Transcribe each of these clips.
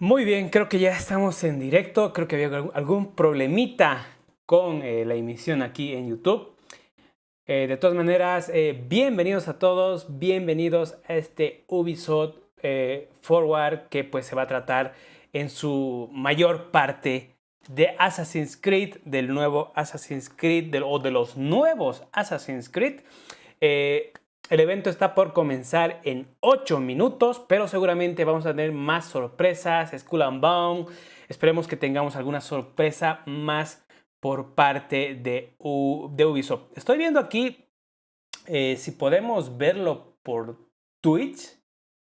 Muy bien, creo que ya estamos en directo. Creo que había algún problemita con la emisión aquí en YouTube. De todas maneras, bienvenidos a todos, bienvenidos a este Ubisoft Forward que pues se va a tratar en su mayor parte de Assassin's Creed, del nuevo Assassin's Creed o de los nuevos Assassin's Creed. El evento está por comenzar en 8 minutos, pero seguramente vamos a tener más sorpresas. Skull&BONES, esperemos que tengamos alguna sorpresa más por parte de Ubisoft. Estoy viendo aquí si podemos verlo por Twitch.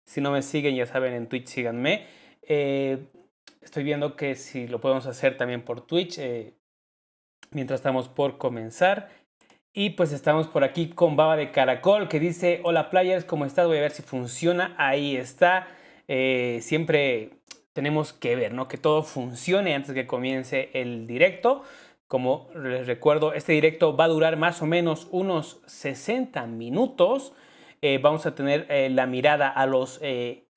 Si no me siguen, ya saben, en Twitch síganme. Estoy viendo que si lo podemos hacer también por Twitch mientras estamos por comenzar. Y pues estamos por aquí con Baba de Caracol que dice: hola players, ¿cómo estás? Voy a ver si funciona. Ahí está. Siempre tenemos que ver, ¿no? Que todo funcione antes que comience el directo. Como les recuerdo, este directo va a durar más o menos unos 60 minutos. Vamos a tener la mirada a los...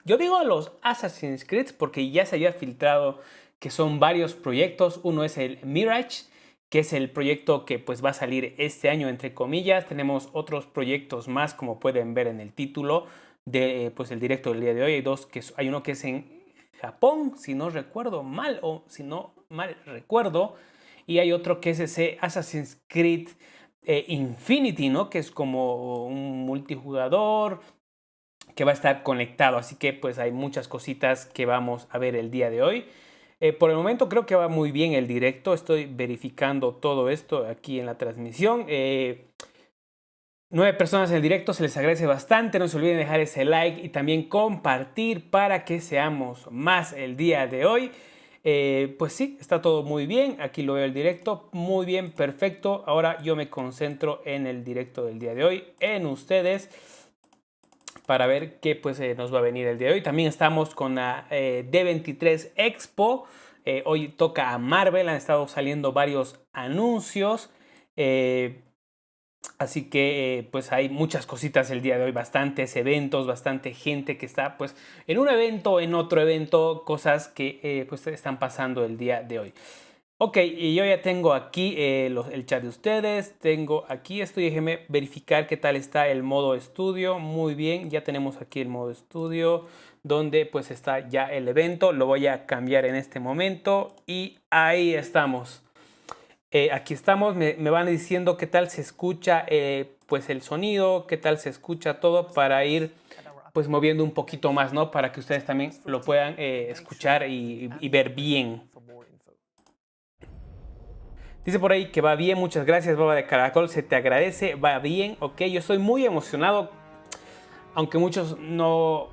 yo digo a los Assassin's Creed porque ya se había filtrado que son varios proyectos. Uno es el MIRAGE, que es el proyecto que pues va a salir este año, entre comillas. Tenemos otros proyectos más, como pueden ver en el título de pues el directo del día de hoy. Hay dos, hay uno que es en Japón, si no recuerdo mal, o si no mal recuerdo, y hay otro que es ese Assassin's Creed Infinity, ¿no? Que es como un multijugador que va a estar conectado. Así que pues hay muchas cositas que vamos a ver el día de hoy. Por el momento creo que va muy bien el directo. Estoy verificando todo esto aquí en la transmisión. 9 personas en el directo, se les agradece bastante. No se olviden dejar ese like y también compartir para que seamos más el día de hoy. Pues sí, está todo muy bien. Aquí lo veo el directo. Muy bien, perfecto. Ahora yo me concentro en el directo del día de hoy, en ustedes, para ver qué pues, nos va a venir el día de hoy. También estamos con la D23 Expo. Hoy toca a Marvel. Han estado saliendo varios anuncios. Así que pues hay muchas cositas el día de hoy. Bastantes eventos, bastante gente que está pues en un evento, en otro evento. Cosas que pues están pasando el día de hoy. Ok, y yo ya tengo aquí el chat de ustedes, tengo aquí esto, déjenme verificar qué tal está el modo estudio. Muy bien, ya tenemos aquí el modo estudio, donde pues está ya el evento. Lo voy a cambiar en este momento y ahí estamos. Aquí estamos, me van diciendo qué tal se escucha pues el sonido, qué tal se escucha todo, para ir pues moviendo un poquito más, ¿no? Para que ustedes también lo puedan escuchar y ver bien. Dice por ahí que va bien, muchas gracias Baba de Caracol, se te agradece, va bien, ok, yo estoy muy emocionado, aunque muchos no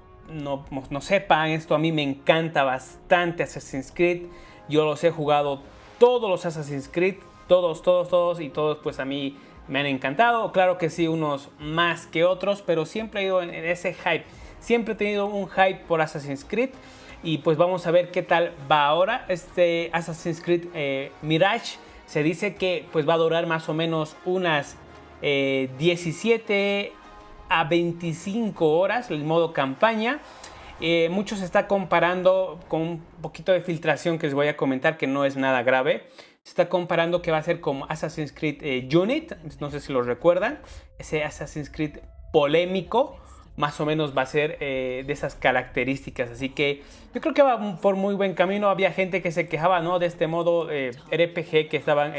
sepan esto, a mí me encanta bastante Assassin's Creed, yo los he jugado todos los Assassin's Creed, todos, y todos pues a mí me han encantado, claro que sí, unos más que otros, pero siempre he ido en ese hype, siempre he tenido un hype por Assassin's Creed. Y pues vamos a ver qué tal va ahora este Assassin's Creed Mirage. Se dice que pues va a durar más o menos unas 17 a 25 horas el modo campaña. Mucho se está comparando con un poquito de filtración que les voy a comentar, que no es nada grave. Se está comparando que va a ser como Assassin's Creed Unite, no sé si lo recuerdan, ese Assassin's Creed polémico. Más o menos va a ser de esas características. Así que yo creo que va por muy buen camino. Había gente que se quejaba, ¿no?, de este modo RPG que estaban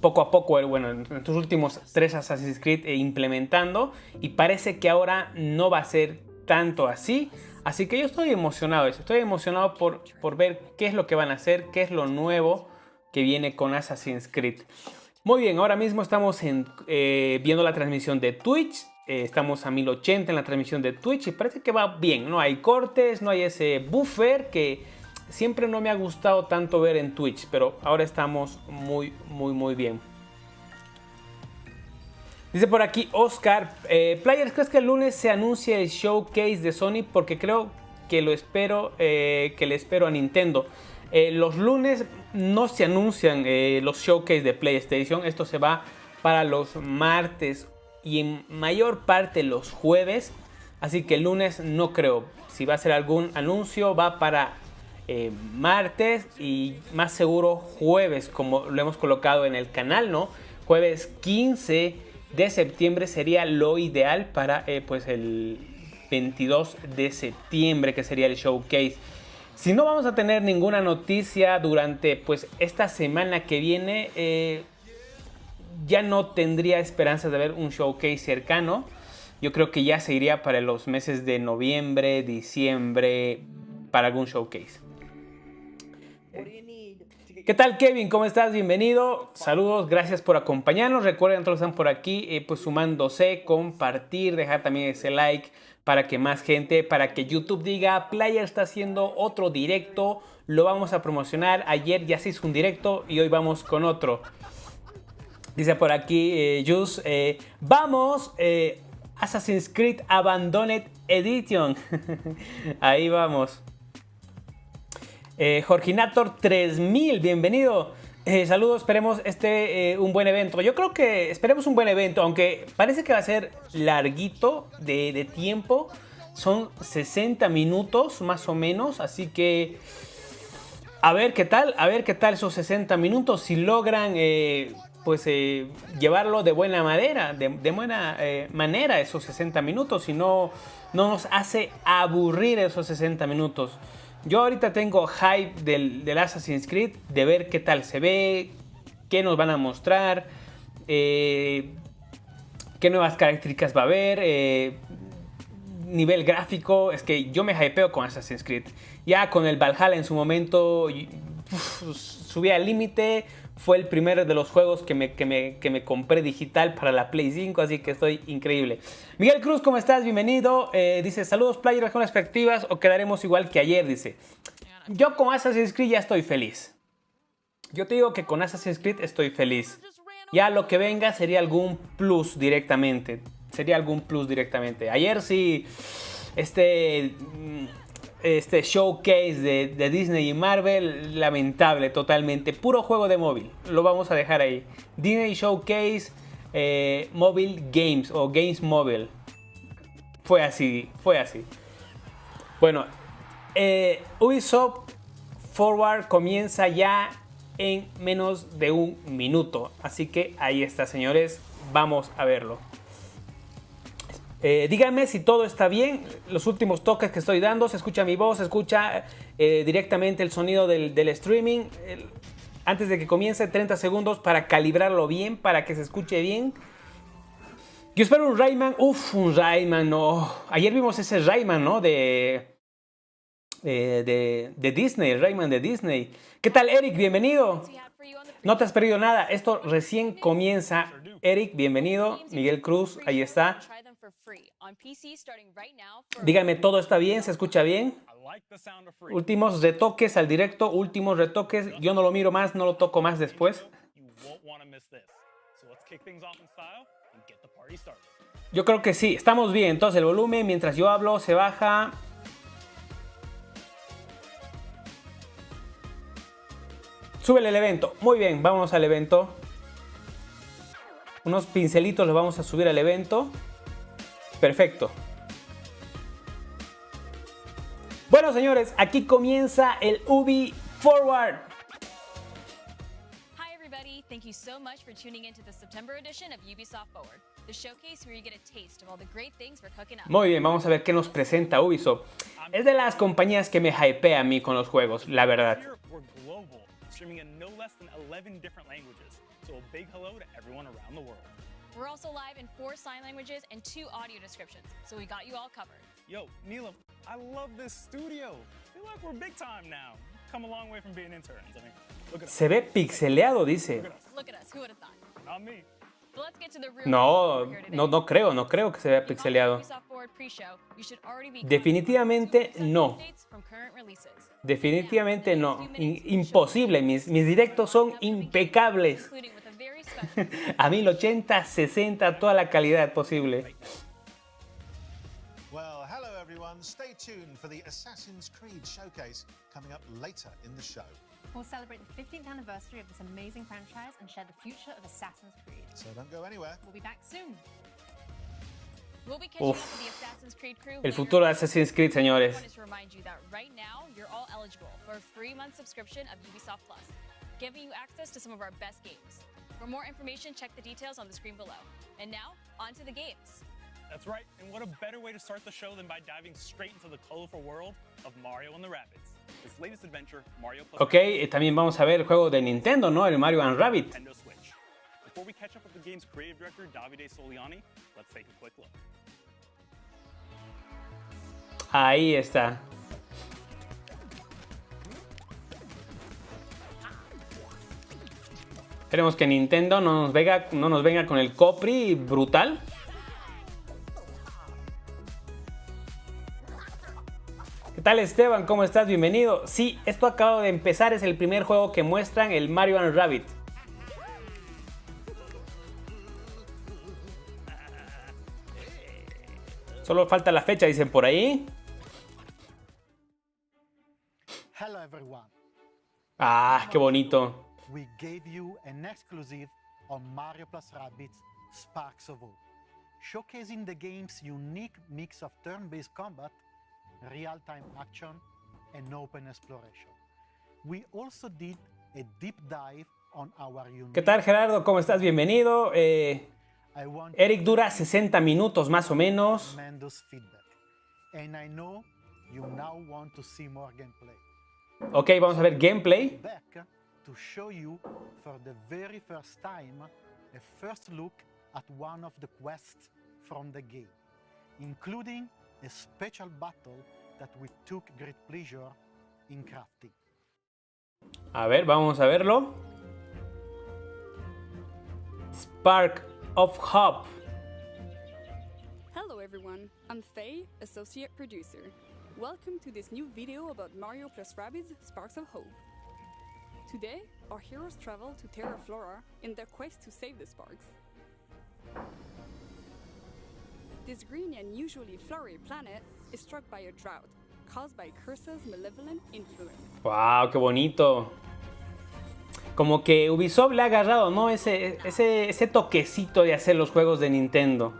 poco a poco, bueno, en estos últimos 3 Assassin's Creed implementando. Y parece que ahora no va a ser tanto así. Así que yo estoy emocionado. Estoy emocionado por ver qué es lo que van a hacer, qué es lo nuevo que viene con Assassin's Creed. Muy bien, ahora mismo estamos viendo la transmisión de Twitch. Estamos a 1080 en la transmisión de Twitch y parece que va bien. No hay cortes, no hay ese buffer que siempre no me ha gustado tanto ver en Twitch, pero ahora estamos muy bien. Dice por aquí Oscar, Players, ¿crees que el lunes se anuncie el showcase de Sony? Porque creo que le espero a Nintendo. Los lunes no se anuncian los showcase de PlayStation. Esto se va para los martes y en mayor parte los jueves. Así que el lunes no creo. Si va a ser algún anuncio, va para martes y más seguro jueves, como lo hemos colocado en el canal, ¿no? Jueves 15 de septiembre sería lo ideal para pues el 22 de septiembre, que sería el showcase. Si no vamos a tener ninguna noticia durante pues esta semana que viene, ya no tendría esperanzas de ver un showcase cercano. Yo creo que ya se iría para los meses de noviembre, diciembre, para algún showcase. ¿Qué tal, Kevin? ¿Cómo estás? Bienvenido. Saludos, gracias por acompañarnos. Recuerden, todos están por aquí, pues sumándose, compartir, dejar también ese like para que más gente, para que YouTube diga, Player está haciendo otro directo, lo vamos a promocionar. Ayer ya se hizo un directo y hoy vamos con otro. Dice por aquí, Jus, vamos, Assassin's Creed Abandoned Edition. Ahí vamos. Jorginator 3000, bienvenido. Saludos, esperemos un buen evento. Yo creo que esperemos un buen evento, aunque parece que va a ser larguito de tiempo. Son 60 minutos más o menos, así que a ver qué tal esos 60 minutos, si logran pues llevarlo de buena manera, manera esos 60 minutos, si no nos hace aburrir esos 60 minutos. Yo ahorita tengo hype del Assassin's Creed, de ver qué tal se ve, qué nos van a mostrar, qué nuevas características va a haber, nivel gráfico. Es que yo me hypeo con Assassin's Creed. Ya con el Valhalla en su momento subí al límite. Fue el primero de los juegos que me compré digital para la Play 5, así que estoy increíble. Miguel Cruz, ¿cómo estás? Bienvenido. Dice, saludos, Player, ¿bajo expectativas o quedaremos igual que ayer? Dice, yo con Assassin's Creed ya estoy feliz. Yo te digo que con Assassin's Creed estoy feliz. Ya lo que venga sería algún plus directamente. Ayer sí, este showcase de Disney y Marvel, lamentable totalmente. Puro juego de móvil, lo vamos a dejar ahí. Disney Showcase Mobile Games o Games Mobile. Fue así. Bueno, Ubisoft Forward comienza ya en menos de un minuto. Así que ahí está, señores. Vamos a verlo. Díganme si todo está bien. Los últimos toques que estoy dando, se escucha mi voz, se escucha directamente el sonido del streaming. Antes de que comience, 30 segundos para calibrarlo bien, para que se escuche bien. Yo espero un Rayman. Un Rayman, no. Ayer vimos ese Rayman, ¿no? De Disney, el Rayman de Disney. ¿Qué tal, Eric? Bienvenido. No te has perdido nada. Esto recién comienza. Eric, bienvenido. Miguel Cruz, ahí está. Díganme, ¿todo está bien? ¿Se escucha bien? Últimos retoques al directo, últimos retoques. Yo no lo miro más, no lo toco más después. Yo creo que sí, estamos bien. Entonces el volumen, mientras yo hablo, se baja. Súbele el evento. Muy bien, vámonos al evento. Unos pincelitos los vamos a subir al evento. Perfecto. Bueno, señores, aquí comienza el Ubi Forward. Hi everybody, thank you so much for tuning into the September edition of Ubisoft Forward, the showcase where you get a taste of all the great things we're cooking up. Muy bien, vamos a ver qué nos presenta Ubisoft. Es de las compañías que me hypea a mí con los juegos, la verdad. We're also live in 4 sign languages and 2 audio descriptions, so we got you all covered. Yo, Neelam, I love this studio. I feel like we're big time now. Come a long way from being interns. I mean, look at us. Se ve pixeleado, dice. Look at us, who would have thought? Not me. But let's get to the real No creo que se vea pixeleado. Definitivamente no. Definitivamente no. Imposible. Mis directos son impecables. A 1080, 60, toda la calidad posible. Well, hello everyone. Stay tuned for the Assassin's Creed showcase coming up later in the show. We'll celebrate the 15th anniversary of this amazing franchise and share the future of Assassin's Creed. So don't go anywhere. We'll be back soon. We'll be catching up with the Assassin's Creed crew El later futuro de in the Assassin's Creed, señores. I wanted to remind you that right now, you're all eligible for a free month subscription of Ubisoft Plus, giving you access to some of our best games. For more information, check the details on the screen below. And now, on to the games. That's right, and what a better way to start the show than by diving straight into the colorful world of Mario and the Rabbids. This latest adventure, Mario Plus Ok, también vamos a ver el juego de Nintendo, ¿no? El Mario and Rabbit. Nintendo Switch. Before we catch up with the game's creative director, Davide Soliani, let's take a quick look. Ahí está. Esperemos que Nintendo no nos venga con el copri brutal. ¿Qué tal, Esteban? ¿Cómo estás? Bienvenido. Sí, esto acaba de empezar, es el primer juego que muestran, el Mario and Rabbit. Solo falta la fecha, dicen por ahí. Hello everyone. Ah, qué bonito. We gave you an exclusive on Mario plus Rabbids Sparks of Hope, showcasing the game's unique mix of turn-based combat, real-time action, and open exploration. We also did a deep dive on our unique... ¿Qué tal, Gerardo? ¿Cómo estás? Bienvenido. I want Eric dura 60 minutos más o menos. tremendous feedback, and I know you now want to see more gameplay. Ok, vamos a ver gameplay. Back to show you for the very first time a first look at one of the quests from the game, including a special battle that we took great pleasure in crafting. A ver, vamos a verlo. Spark of Hope. Hello everyone, I'm Faye, Associate Producer. Welcome to this new video about Mario plus Rabbids Sparks of Hope. Today, our heroes travel to Terra Flora in their quest to save the Sparks. This green and usually flowery planet is struck by a drought, caused by Cursa's malevolent influence. Wow, qué bonito. Como que Ubisoft le ha agarrado, ¿no? Ese toquecito de hacer los juegos de Nintendo.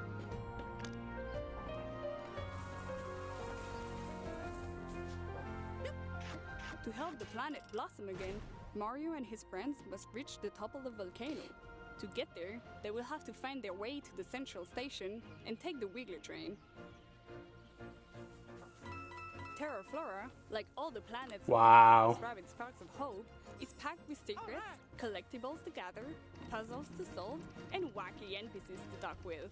To help the planet blossom again, Mario and his friends must reach the top of the volcano. To get there, they will have to find their way to the central station and take the Wiggler train. Terra Flora, like all the planets Wow. of Rabbit Sparks of Hope, is packed with secrets, collectibles to gather, puzzles to solve, and wacky NPCs to talk with.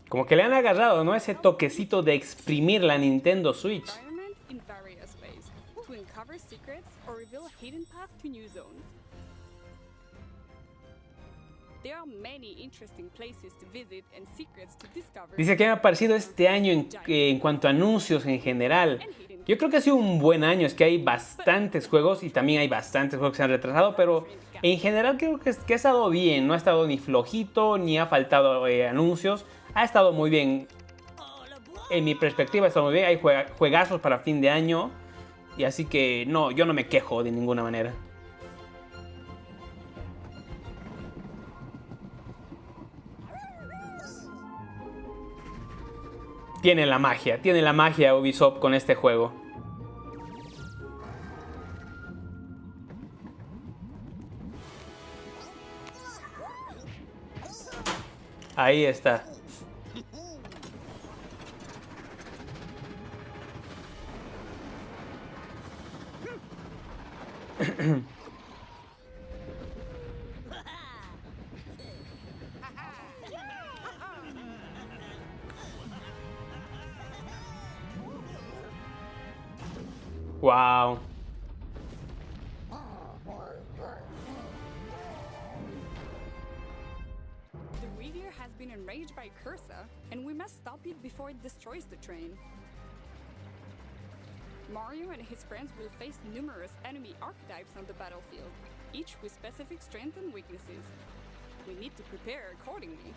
Como que le han agarrado, ¿no? Ese toquecito de exprimir la Nintendo Switch. Environment in various ways, to uncover secrets or reveal a hidden path to new zones. There are many interesting places to visit and secrets to discover. Dice que me ha parecido este año en cuanto a anuncios en general. Yo creo que ha sido un buen año, es que hay bastantes juegos y también hay bastantes juegos que se han retrasado, pero en general creo que ha estado bien, no ha estado ni flojito, ni ha faltado anuncios, ha estado muy bien. En mi perspectiva ha estado muy bien, hay juegazos para fin de año y así que no, yo no me quejo de ninguna manera. Tiene la magia Ubisoft con este juego. Ahí está. Wow. The Meteor has been enraged by Cursa, and we must stop it before it destroys the train. Mario and his friends will face numerous enemy archetypes on the battlefield, each with specific strengths and weaknesses. We need to prepare accordingly.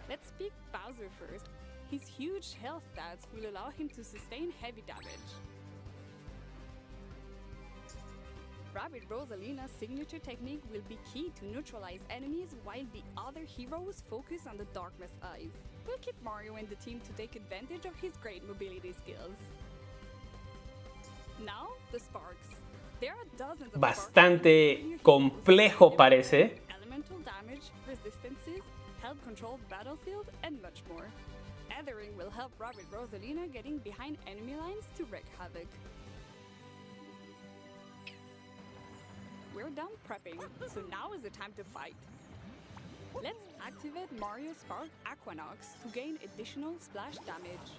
Let's pick Bowser first. His huge health stats will allow him to sustain heavy damage. Rabbit Rosalina's signature technique will be key to neutralize enemies while the other heroes focus on the Darkness Eyes. We'll keep Mario in the team to take advantage of his great mobility skills. Now, the sparks. There are dozens of Bastante complejo parece. elemental damage, resistances, help control the battlefield, and much more. Othering will help Rabbit Rosalina getting behind enemy lines to wreak havoc. We're done prepping, so now is the time to fight. Let's activate Mario's Spark Aquanox to gain additional splash damage.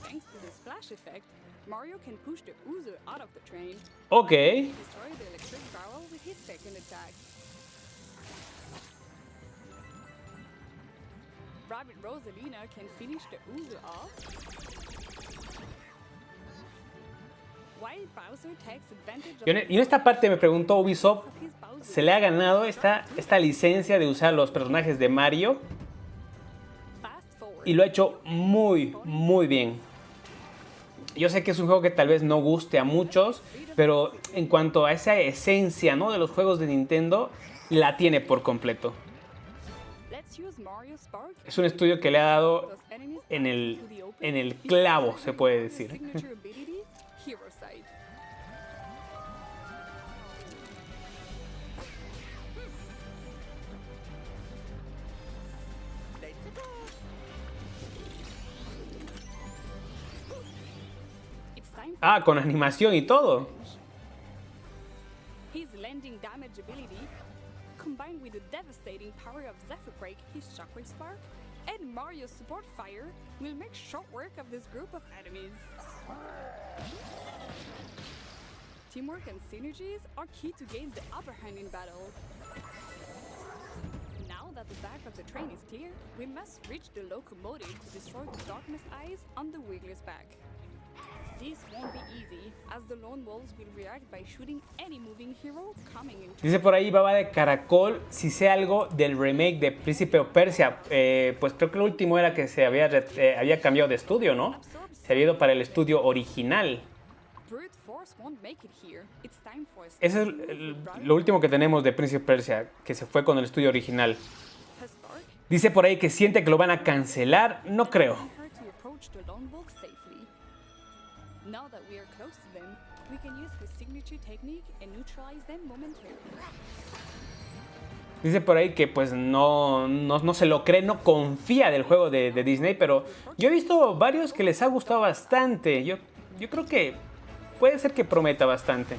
Thanks to the splash effect, Mario can push the Ouzo out of the train. Ok. Destroy the electric barrel with his second attack. Rabbit Rosalina can finish the Ouzo off, while Bowser takes advantage of Y en esta parte me preguntó Ubisoft, his Bowser. ¿se le ha ganado esta licencia de usar los personajes de Mario? Fast forward. Y lo ha hecho muy, muy bien. Yo sé que es un juego que tal vez no guste a muchos, pero en cuanto a esa esencia, ¿no?, de los juegos de Nintendo, la tiene por completo. Let's use Mario Spark Es un estudio que le ha dado those enemies en back to the el, open en el before clavo, se puede the decir. signature ability, Hero Sight. It's time for Ah, con animación y todo. his landing damage ability, combined with the devastating power of Zephyr Break, his Shockwave Spark, and Mario's support fire, will make short work of this group of enemies. Teamwork and synergies are key to gain the upper hand in battle. Now that the back of the train is clear, we must reach the locomotive to destroy the Darkness Eyes on the Wiggler's back. This won't be easy, as the Lone Wolves will react by shooting any moving hero coming into. Dice por ahí Baba de Caracol, si sé algo del remake de Príncipe of Persia. Pues creo que el último era que se había cambiado de estudio, ¿no? Se había ido para el estudio original. Brute force won't make it here. It's time for a Eso es lo último que tenemos de Príncipe of Persia, que se fue con el estudio original. Spark. Dice por ahí que siente que lo van a cancelar. No creo. Her to approach the Lone Wolf safely. Now that we are close to them, we can use his signature technique and neutralize them momentarily. Dice por ahí que pues no se lo cree, no confía del juego de Disney, pero yo he visto varios que les ha gustado bastante. Yo creo que puede ser que prometa bastante.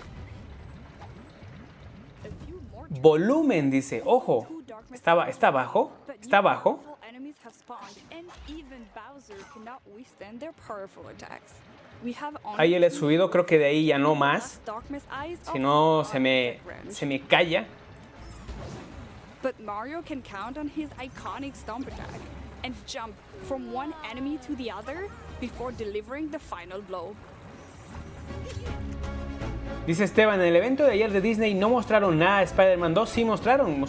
A few more Volumen, dice. Ojo. ¿Está bajo? but ¿Está new bajo? powerful enemies have spawned, and even Bowser cannot withstand their powerful attacks. We have only Ahí le he two subido, creo que de ahí ya no más. Darkness Eyes Si of no, Arctic range. se me calla. But Mario can count on his iconic stomp attack and jump from one enemy to the other before delivering the final blow. Dice Esteban, en el evento de ayer de Disney no mostraron nada de Spider-Man 2. Sí mostraron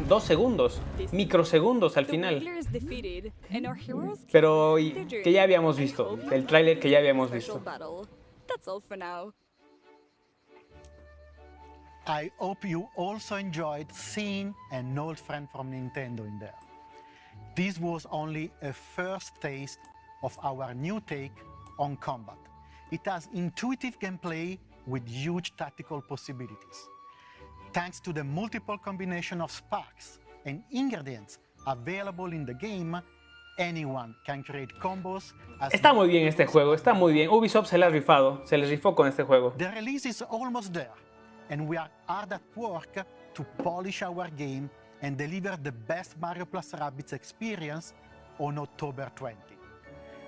2 segundos, microsegundos al The final. Wiggler is defeated, and our heroes Pero continue their que ya journey habíamos and visto, hope el tráiler que ya for a habíamos special visto. battle. That's all for now. I hope you also enjoyed seeing an old friend from Nintendo in there. This was only a first taste of our new take on combat. It has intuitive gameplay with huge tactical possibilities. Thanks to the multiple combination of sparks and ingredients available in the game, anyone can create combos. Está muy bien este juego, está muy bien. Ubisoft se la ha rifado, se les rifó con este juego. The release is almost there, and we are hard at work to polish our game and deliver the best Mario + Rabbids experience on October 20.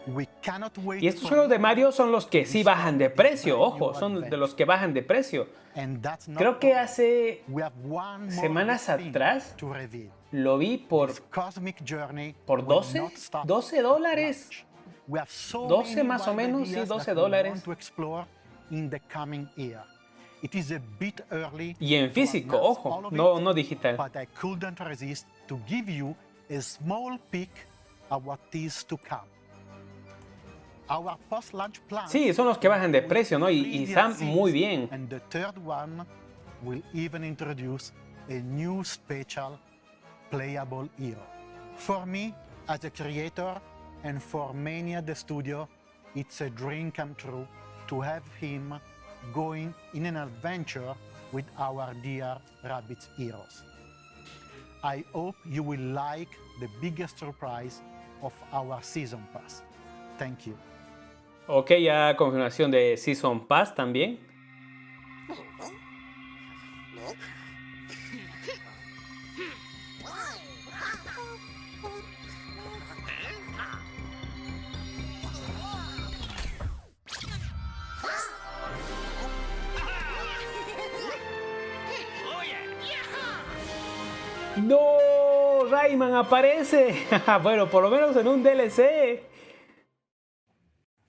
We cannot wait. Y estos for juegos de you, Mario son los que sí bajan de precio, ojo, son de los que bajan de precio. and that's not Creo que all. hace We have one more semanas thing atrás to reveal. lo vi por This cosmic journey ¿por will 12? not stop $12. at launch. We have so 12 many más o wild menos, sí, ideas that we $12. want to explore in the coming year. It is a bit early Y en to físico, announce ojo, all of no, it, no digital. but I couldn't resist to give you a small peek at what is to come. Our post-launch plan. Sí, son los que bajan de precio, ¿no? Y están muy bien. And the third one will even introduce a new special playable hero. For me, as a creator, and for many at the studio, it's a dream come true to have him going in an adventure with our dear Rabbids heroes. I hope you will like the biggest surprise of our Season Pass. Thank you. Ok, ya confirmación de Season Pass también. ¡No! ¡Rayman aparece! Bueno, por lo menos en un DLC.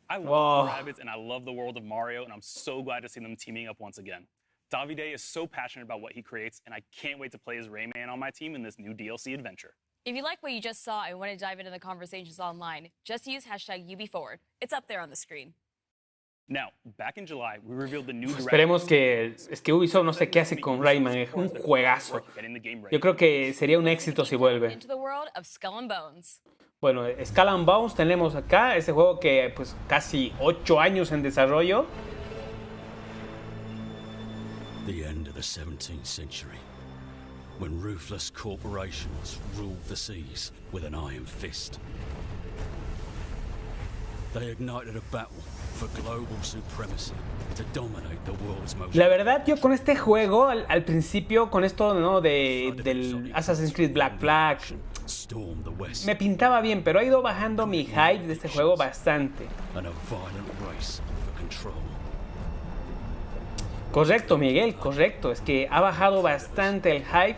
I love the Rabbids and I love the world of Mario, and I'm so glad to see them teaming up once again. Davide is so passionate about what he creates, and I can't wait to play as Rayman on my team in this new DLC adventure. If you like what you just saw and want to dive into the conversations online, just use hashtag UBForward. It's up there on the screen. Now, back in July, we revealed the new Esperemos que... Es que Ubisoft no sé qué hace con Rayman, es un juegazo. Yo creo que sería un éxito si vuelve. Into the world of Skull&BONES. Bueno, Skull&Bones tenemos acá, ese juego que pues casi 8 años en desarrollo. The end of the 17th century, when ruthless corporations ruled the seas with an iron fist. They ignited a battle for global supremacy to dominate the world's most... La verdad, yo con este juego, al principio, con esto, ¿no? del Assassin's Creed Black Flag, me pintaba bien, pero ha ido bajando mi hype de este juego bastante. Correcto, Miguel, correcto. Es que ha bajado bastante el hype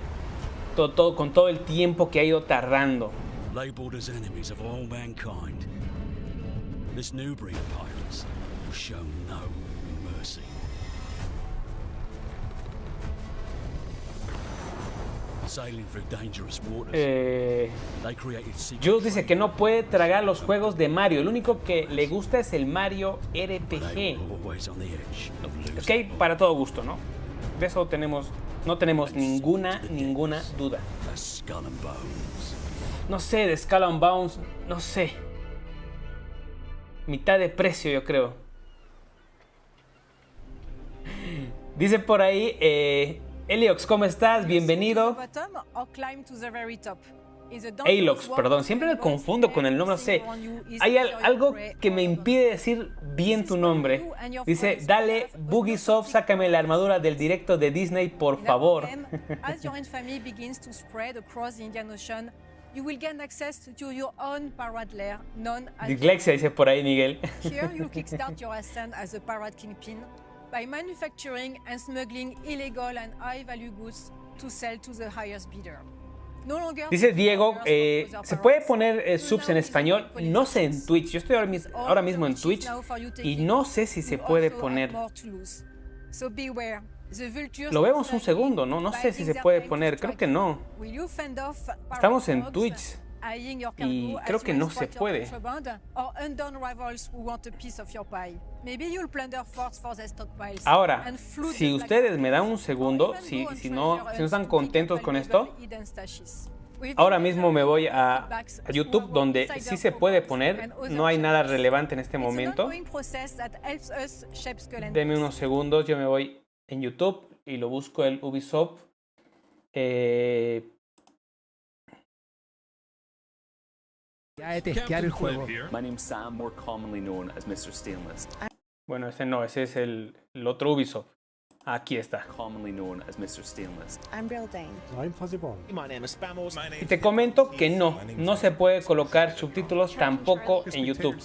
con todo el tiempo que ha ido tardando. Labeled as enemies of all mankind, this new breed of pirates will show no mercy. Sailing through dangerous waters. They created Jules dice que no puede tragar los juegos de Mario. El único que le gusta es el Mario RPG. Ok, para todo gusto, ¿no? De eso no tenemos ninguna duda. No sé, de Skull&Bones, no sé. Mitad de precio, yo creo. Dice por ahí, Eliox, ¿cómo estás? Bienvenido. Alox, perdón, siempre me confundo con el nombre, no sé. Hay algo que me impide decir bien tu nombre. Dice, dale, UBISOFT, sácame la armadura del directo de Disney, por favor. Dislexia, dice por ahí Miguel. By manufacturing and smuggling illegal and high-value goods to sell to the highest bidder. Dice Diego, ¿se puede poner subs en español? No sé en Twitch. Yo estoy ahora mismo en Twitch y no sé si se puede poner. Lo vemos un segundo, ¿no? No sé si se puede poner. Creo que no. Estamos en Twitch y creo que no se puede. Ahora, si ustedes me dan un segundo, si no están contentos con esto, ahora mismo me voy a YouTube, donde sí se puede poner. No hay nada relevante en este momento. Deme unos segundos, yo me voy en YouTube y lo busco el Ubisoft. Ya de testear el juego. My name's Sam, more commonly known as Mr. Stainless. Bueno, ese no, ese es el otro Ubisoft. Aquí está. Commonly known as Mr. Stainless. I'm Real Dane. I'm Fuzzy Bone. My name is Spamos. Y te comento que no se puede colocar subtítulos tampoco en YouTube.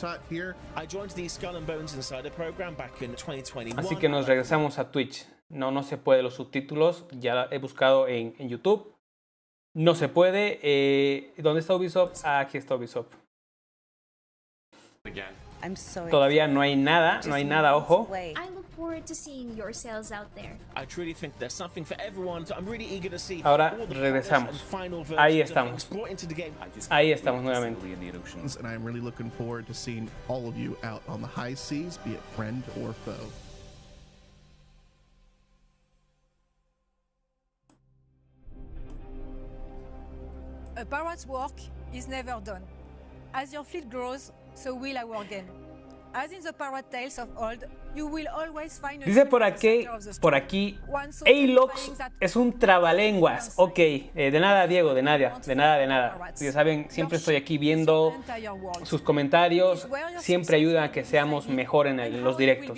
I joined the Skull&Bones Insider program back in 2021. Así que nos regresamos a Twitch. No se puede los subtítulos. Ya he buscado en YouTube. No se puede. ¿Dónde está Ubisoft? Aquí está Ubisoft. Todavía no hay nada, ojo. I look forward to seeing your sales out there. I truly think there's something for everyone. I'm really eager to see. Ahora regresamos. Ahí estamos. Ahí estamos nuevamente. And I'm really looking forward to seeing all of you out on the high seas, be it friend or foe. parrot's work is never done. As your fleet grows, so will our game. As in the parrot tales of old, you will always find a Dice ship por at the aquí, center of the story. One so Alox es un trabalenguas. Ok, de nada, Diego, de nada. Ya saben, siempre estoy aquí viendo sus comentarios. Siempre ayuda a que seamos mejor en los directos.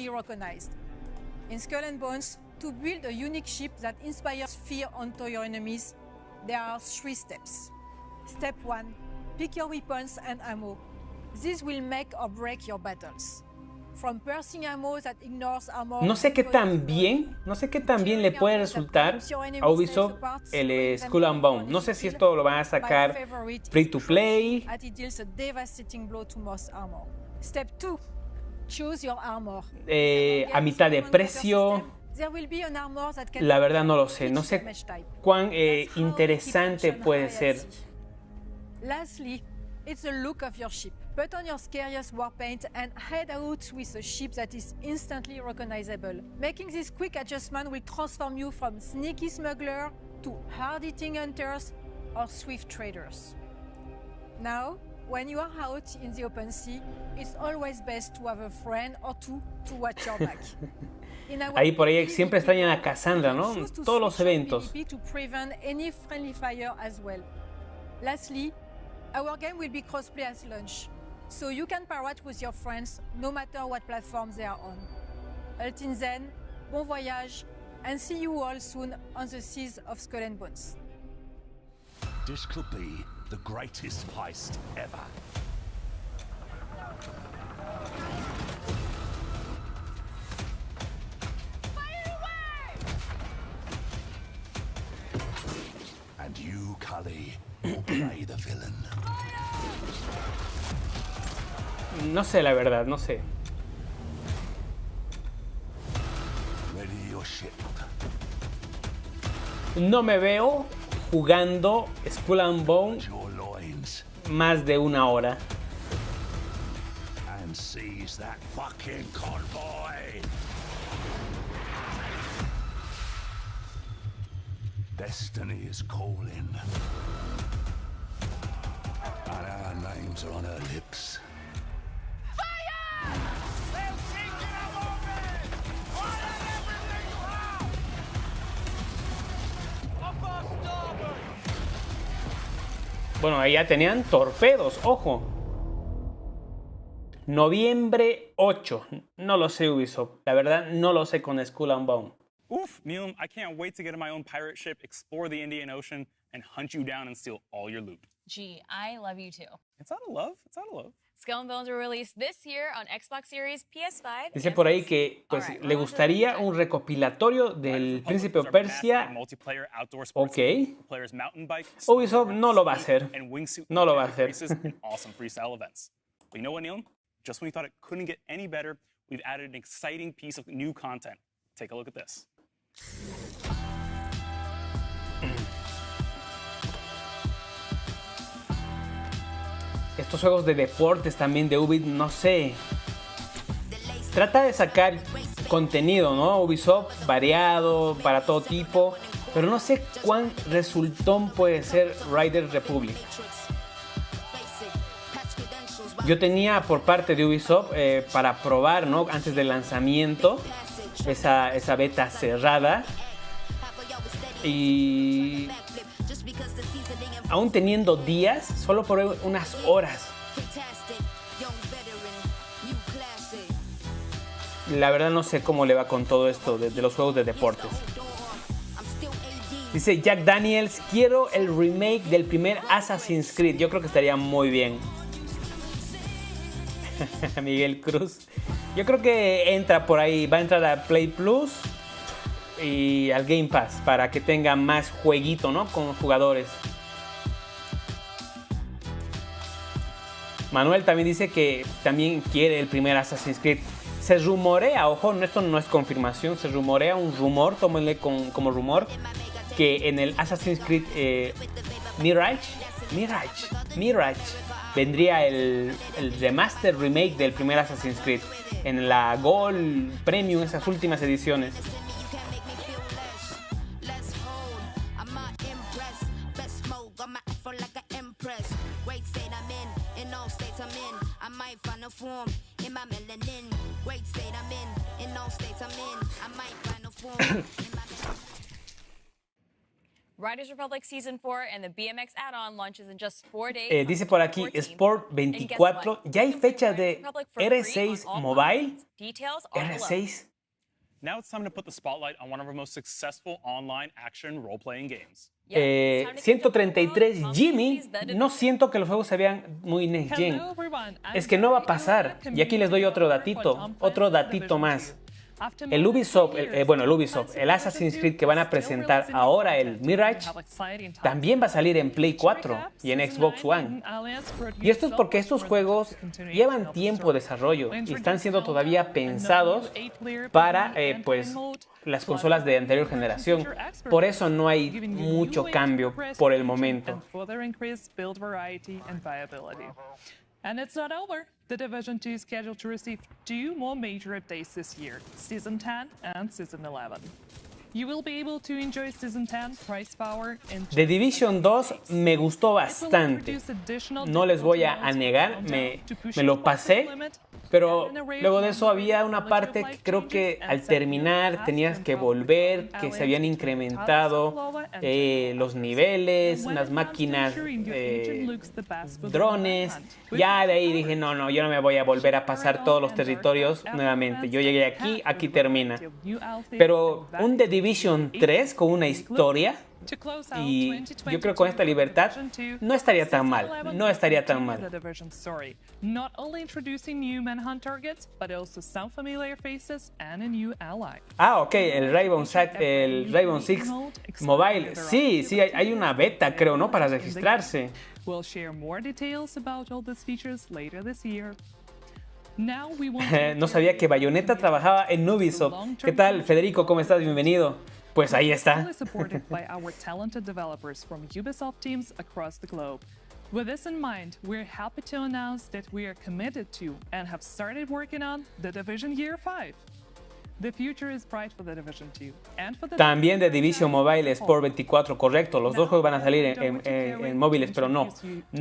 In Skull and Bones, to build a unique ship that inspires fear onto your enemies, there are 3 steps. Step 1. Pick your weapons and ammo. This will make or break your battles. From piercing ammo that ignores armor. No sé qué tan bien le puede resultar a Ubisoft el Skull and Bones. No sé si esto lo van a sacar free to play. Step 2. Choose your armor. A mitad de precio. La verdad no lo sé. No sé cuán interesante puede ser. Lastly, it's the look of your ship. Put on your scariest war paint and head out with a ship that is instantly recognizable. Making this quick adjustment will transform you from sneaky smuggler to hard-hitting hunters or swift traders. Now, when you are out in the open sea, it's always best to have a friend or two to watch your back. Ahí por ahí siempre extrañan a Cassandra, ¿no? Todos los eventos. To prevent any friendly fire as well. Lastly, our game will be crossplay at launch, so you can parrot with your friends no matter what platforms they are on. Until then, bon voyage, and see you all soon on the seas of Skull and Bones. This could be the greatest heist ever. Fire away! And you, Cully, will play the villain. No sé, la verdad, no sé. Ready your ship. No me veo jugando Skull and Bones más de 1 hora. And seize that fucking convoy. Destiny is calling. And our names are on her lips. Fire! They'll sink in a moment! Fire everything you have! Up our starboard! Bueno, ahí ya tenían torpedos, ojo. Noviembre 8. No lo sé, Ubisoft. La verdad, no lo sé con Skull and Bones. Oof, Neil, I can't wait to get in my own pirate ship, explore the Indian Ocean, and hunt you down and steal all your loot. Gee, I love you too. It's out of love. It's out of love. Skull and Bones were released this year on Xbox Series, PS5. Dice por ahí que pues, le gustaría un recopilatorio del Príncipe de Persia. Ok. Ubisoft no lo va a hacer. No lo va a hacer. Awesome freestyle events. But you know what, Neil? Just when you thought it couldn't get any better, we've added an exciting piece of new content. Take a look at this. Estos juegos de deportes también de Ubisoft, no sé. Trata de sacar contenido, ¿no? Ubisoft variado, para todo tipo. Pero no sé cuán resultón puede ser Riders Republic. Yo tenía por parte de Ubisoft para probar, ¿no? Antes del lanzamiento, esa beta cerrada. Y aún teniendo días, solo por unas horas. La verdad no sé cómo le va con todo esto de los juegos de deportes. Dice Jack Daniels, quiero el remake del primer Assassin's Creed. Yo creo que estaría muy bien. Miguel Cruz. Yo creo que entra por ahí. Va a entrar a Play Plus y al Game Pass para que tenga más jueguito, ¿no? Con jugadores. Manuel también dice que también quiere el primer Assassin's Creed. Se rumorea, ojo, esto no es confirmación, se rumorea un rumor, tómenle como rumor, que en el Assassin's Creed Mirage, vendría el remaster remake del primer Assassin's Creed en la Gold Premium, esas últimas ediciones. final form in my melanin. Great state I'm in all states I'm in. I might final form in my Riders Republic Season 4 and the BMX add-on launches in just 4 days. Dice por aquí, Sport 24, ya hay fecha de R6 Mobile. R6. Now it's time to put the spotlight on one of our most successful online action role-playing games. 133 Jimmy, no siento que los juegos se vean muy next gen. Es que no va a pasar. Y aquí les doy otro datito más. El Ubisoft, el Assassin's Creed que van a presentar ahora, el Mirage, también va a salir en Play 4 y en Xbox One. Y esto es porque estos juegos llevan tiempo de desarrollo y están siendo todavía pensados para pues, las consolas de anterior generación. Por eso no hay mucho cambio por el momento. And it's not over. The Division 2 is scheduled to receive 2 more major updates this year, Season 10 and Season 11. You will be able to enjoy Season 10 price power in The Division 2 me gustó bastante. No les voy a negar, me lo pasé. Pero luego de eso había una parte que creo que al terminar tenías que volver, que se habían incrementado los niveles, las máquinas, drones. Ya de ahí dije, no, yo no me voy a volver a pasar todos los territorios nuevamente. Yo llegué aquí, aquí termina. Pero un The Division 3 con una historia, y yo creo que con esta libertad no estaría tan mal, no estaría tan mal. Ah, ok, el Rainbow Six Mobile, sí, hay una beta creo, ¿no? Para registrarse. No sabía que Bayonetta trabajaba en Ubisoft. ¿Qué tal, Federico? ¿Cómo estás? Bienvenido. Pues ahí está. With this in mind, we're happy to announce that we are committed to and have started working on The Division Year 5. The future is bright for The Division 2 and for the También de Division Mobile Sport 24, correcto. Los dos juegos van a salir en móviles, pero no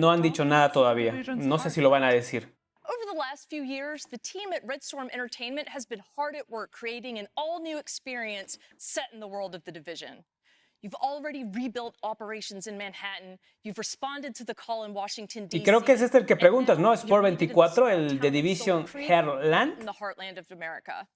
han dicho nada todavía. No sé si lo van a decir. Over the last few years, the team at Red Storm Entertainment has been hard at work creating an all-new experience set in the world of The Division. You've already rebuilt operations in Manhattan. You've responded to the call in Washington, D.C. Y creo que es el que preguntas, ¿no? Sport 24, el de Division Heartland. In the heartland of America.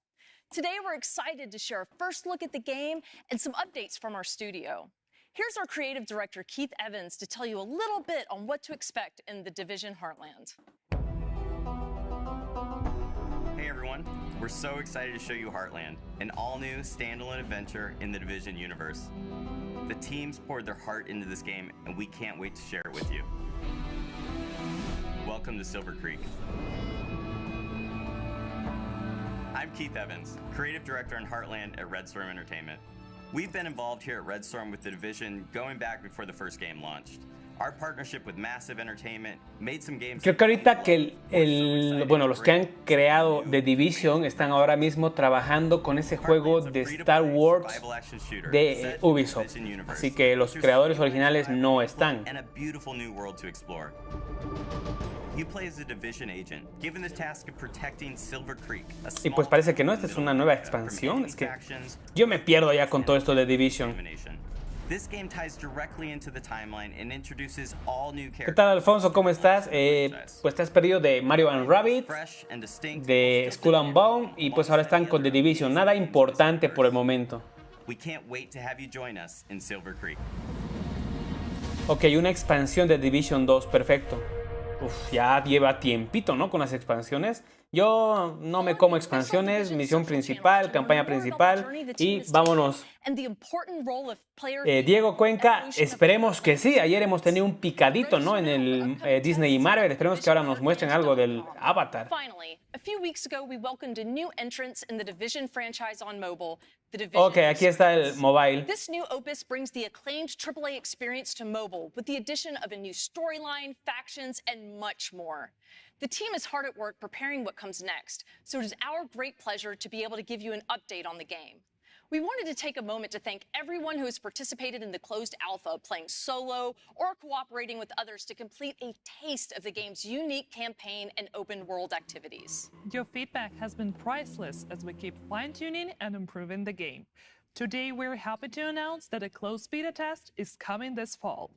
Today, we're excited to share a first look at the game and some updates from our studio. Here's our creative director, Keith Evans, to tell you a little bit on what to expect in the Division Heartland. Hey everyone, we're so excited to show you Heartland, an all-new standalone adventure in the Division universe. The teams poured their heart into this game, and we can't wait to share it with you. Welcome to Silver Creek. I'm Keith Evans, Creative Director in Heartland at Red Storm Entertainment. We've been involved here at Red Storm with the Division going back before the first game launched. Our partnership with Massive Entertainment made some games. Creo que ahorita que los que han creado The Division están ahora mismo trabajando con ese juego de Star Wars de Ubisoft. Así que los creadores originales no están. And a beautiful new world to explore. You play as a Division agent, given the task of protecting Silver Creek. Y pues parece que no, esta es una nueva expansión. Es que yo me pierdo ya con todo esto de Division. This game ties directly into the timeline and introduces all new characters. ¿Qué tal, Alfonso? ¿Cómo estás? Pues te has perdido de Mario & Rabbids, de Skull&Bones y pues ahora están con The Division. Nada importante por el momento. We can't wait to have you join us in Silver Creek. Ok, una expansión de Division 2, perfecto. Uf, ya lleva tiempito, ¿no? Con las expansiones. Yo no me como expansiones, misión principal, campaña principal y vámonos. Diego Cuenca, esperemos que sí. Ayer hemos tenido un picadito, ¿no? En el Disney y Marvel. Esperemos que ahora nos muestren algo del Avatar. Ok, aquí está el mobile. This new opus brings the acclaimed AAA experience to mobile with the addition of a new storyline, factions, and much more. The team is hard at work preparing what comes next, so it is our great pleasure to be able to give you an update on the game. We wanted to take a moment to thank everyone who has participated in the closed alpha, playing solo or cooperating with others to complete a taste of the game's unique campaign and open world activities. Your feedback has been priceless as we keep fine-tuning and improving the game. Today, we're happy to announce that a closed beta test is coming this fall.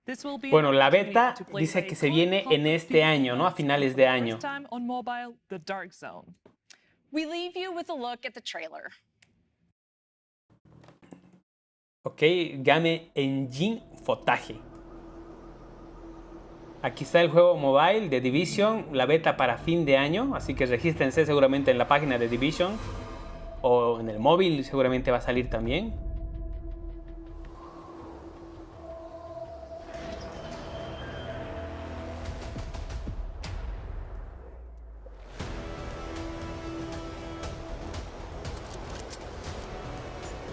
This will be Bueno, la beta dice que se viene en este año, ¿no? A finales de año. First time on mobile, the Dark Zone. We leave you with a look at the trailer. Ok, Game Engine Footage. Aquí está el juego mobile de Division, la beta para fin de año, así que regístrense seguramente en la página de Division o en el móvil seguramente va a salir también.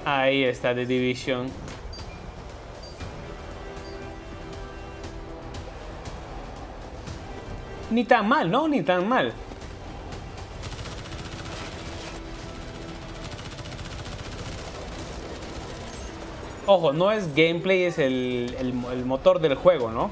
Ahí está The Division. Ni tan mal, ¿no? Ni tan mal. Ojo, no es gameplay, es el motor del juego, ¿no?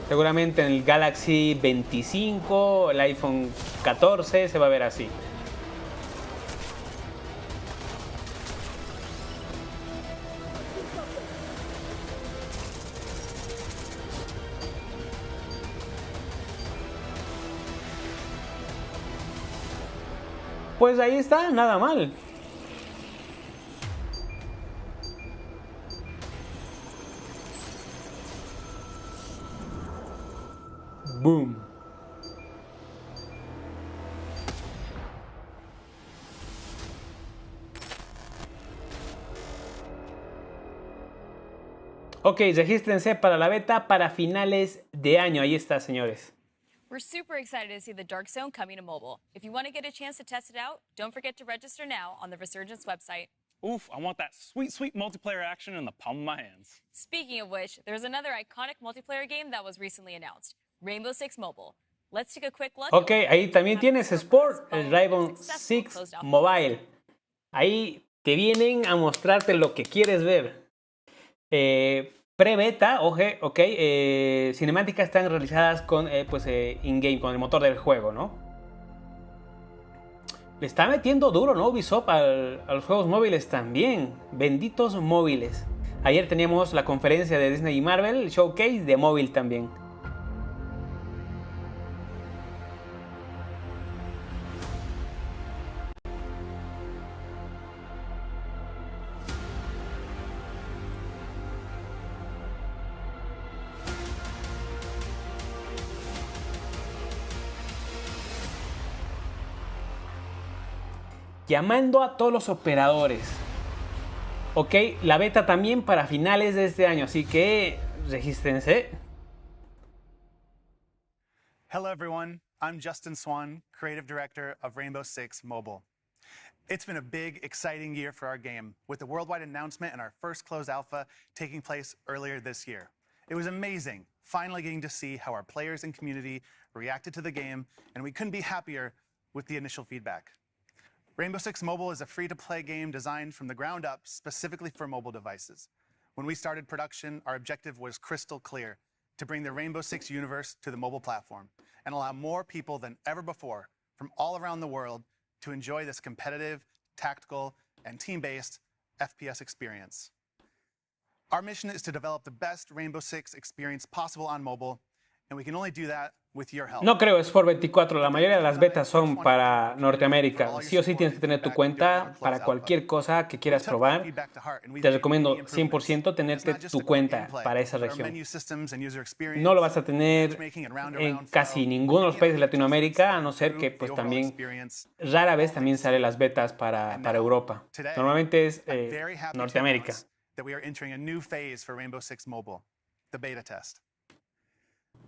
Seguramente en el Galaxy 25, el iPhone 14 se va a ver así. Pues ahí está, nada mal. Boom. Ok, regístrense para la beta para finales de año. Ahí está, señores. We're super excited to see the Dark Zone coming to mobile. If you want to get a chance to test it out, don't forget to register now on the Resurgence website. Oof, I want that sweet, sweet multiplayer action in the palm of my hands. Speaking of which, there's another iconic multiplayer game that was recently announced, Rainbow Six Mobile. Let's take a quick look. Ok, ahí también tienes Sport, el Rainbow Six Mobile. Ahí te vienen a mostrarte lo que quieres ver. Pre-beta, ok, cinemáticas están realizadas con in-game, con el motor del juego, ¿no? Le está metiendo duro, ¿no? Ubisoft a los juegos móviles también. Benditos móviles. Ayer teníamos la conferencia de Disney y Marvel, el showcase de móvil también. Llamando a todos los operadores. Ok, la beta también para finales de este año, así que regístrense. Hello everyone, I'm Justin Swan, Creative Director of Rainbow Six Mobile. It's been a big, exciting year for our game, with the worldwide announcement and our first closed alpha taking place earlier this year. It was amazing, finally getting to see how our players and community reacted to the game, and we couldn't be happier with the initial feedback. Rainbow Six Mobile is a free-to-play game designed from the ground up specifically for mobile devices. When we started production, our objective was crystal clear: to bring the Rainbow Six universe to the mobile platform and allow more people than ever before from all around the world to enjoy this competitive, tactical, and team-based FPS experience. Our mission is to develop the best Rainbow Six experience possible on mobile, and we can only do that with your help. No creo, es por 24. La mayoría de las betas son para Norteamérica. Sí o sí tienes que tener tu cuenta para cualquier cosa que quieras probar. Te recomiendo 100% tenerte tu cuenta para esa región. No lo vas a tener en casi ninguno de los países de Latinoamérica, a no ser que pues también rara vez también salen las betas para Europa. Normalmente es Norteamérica. That we are entering a new phase for Rainbow Six Mobile, the beta test.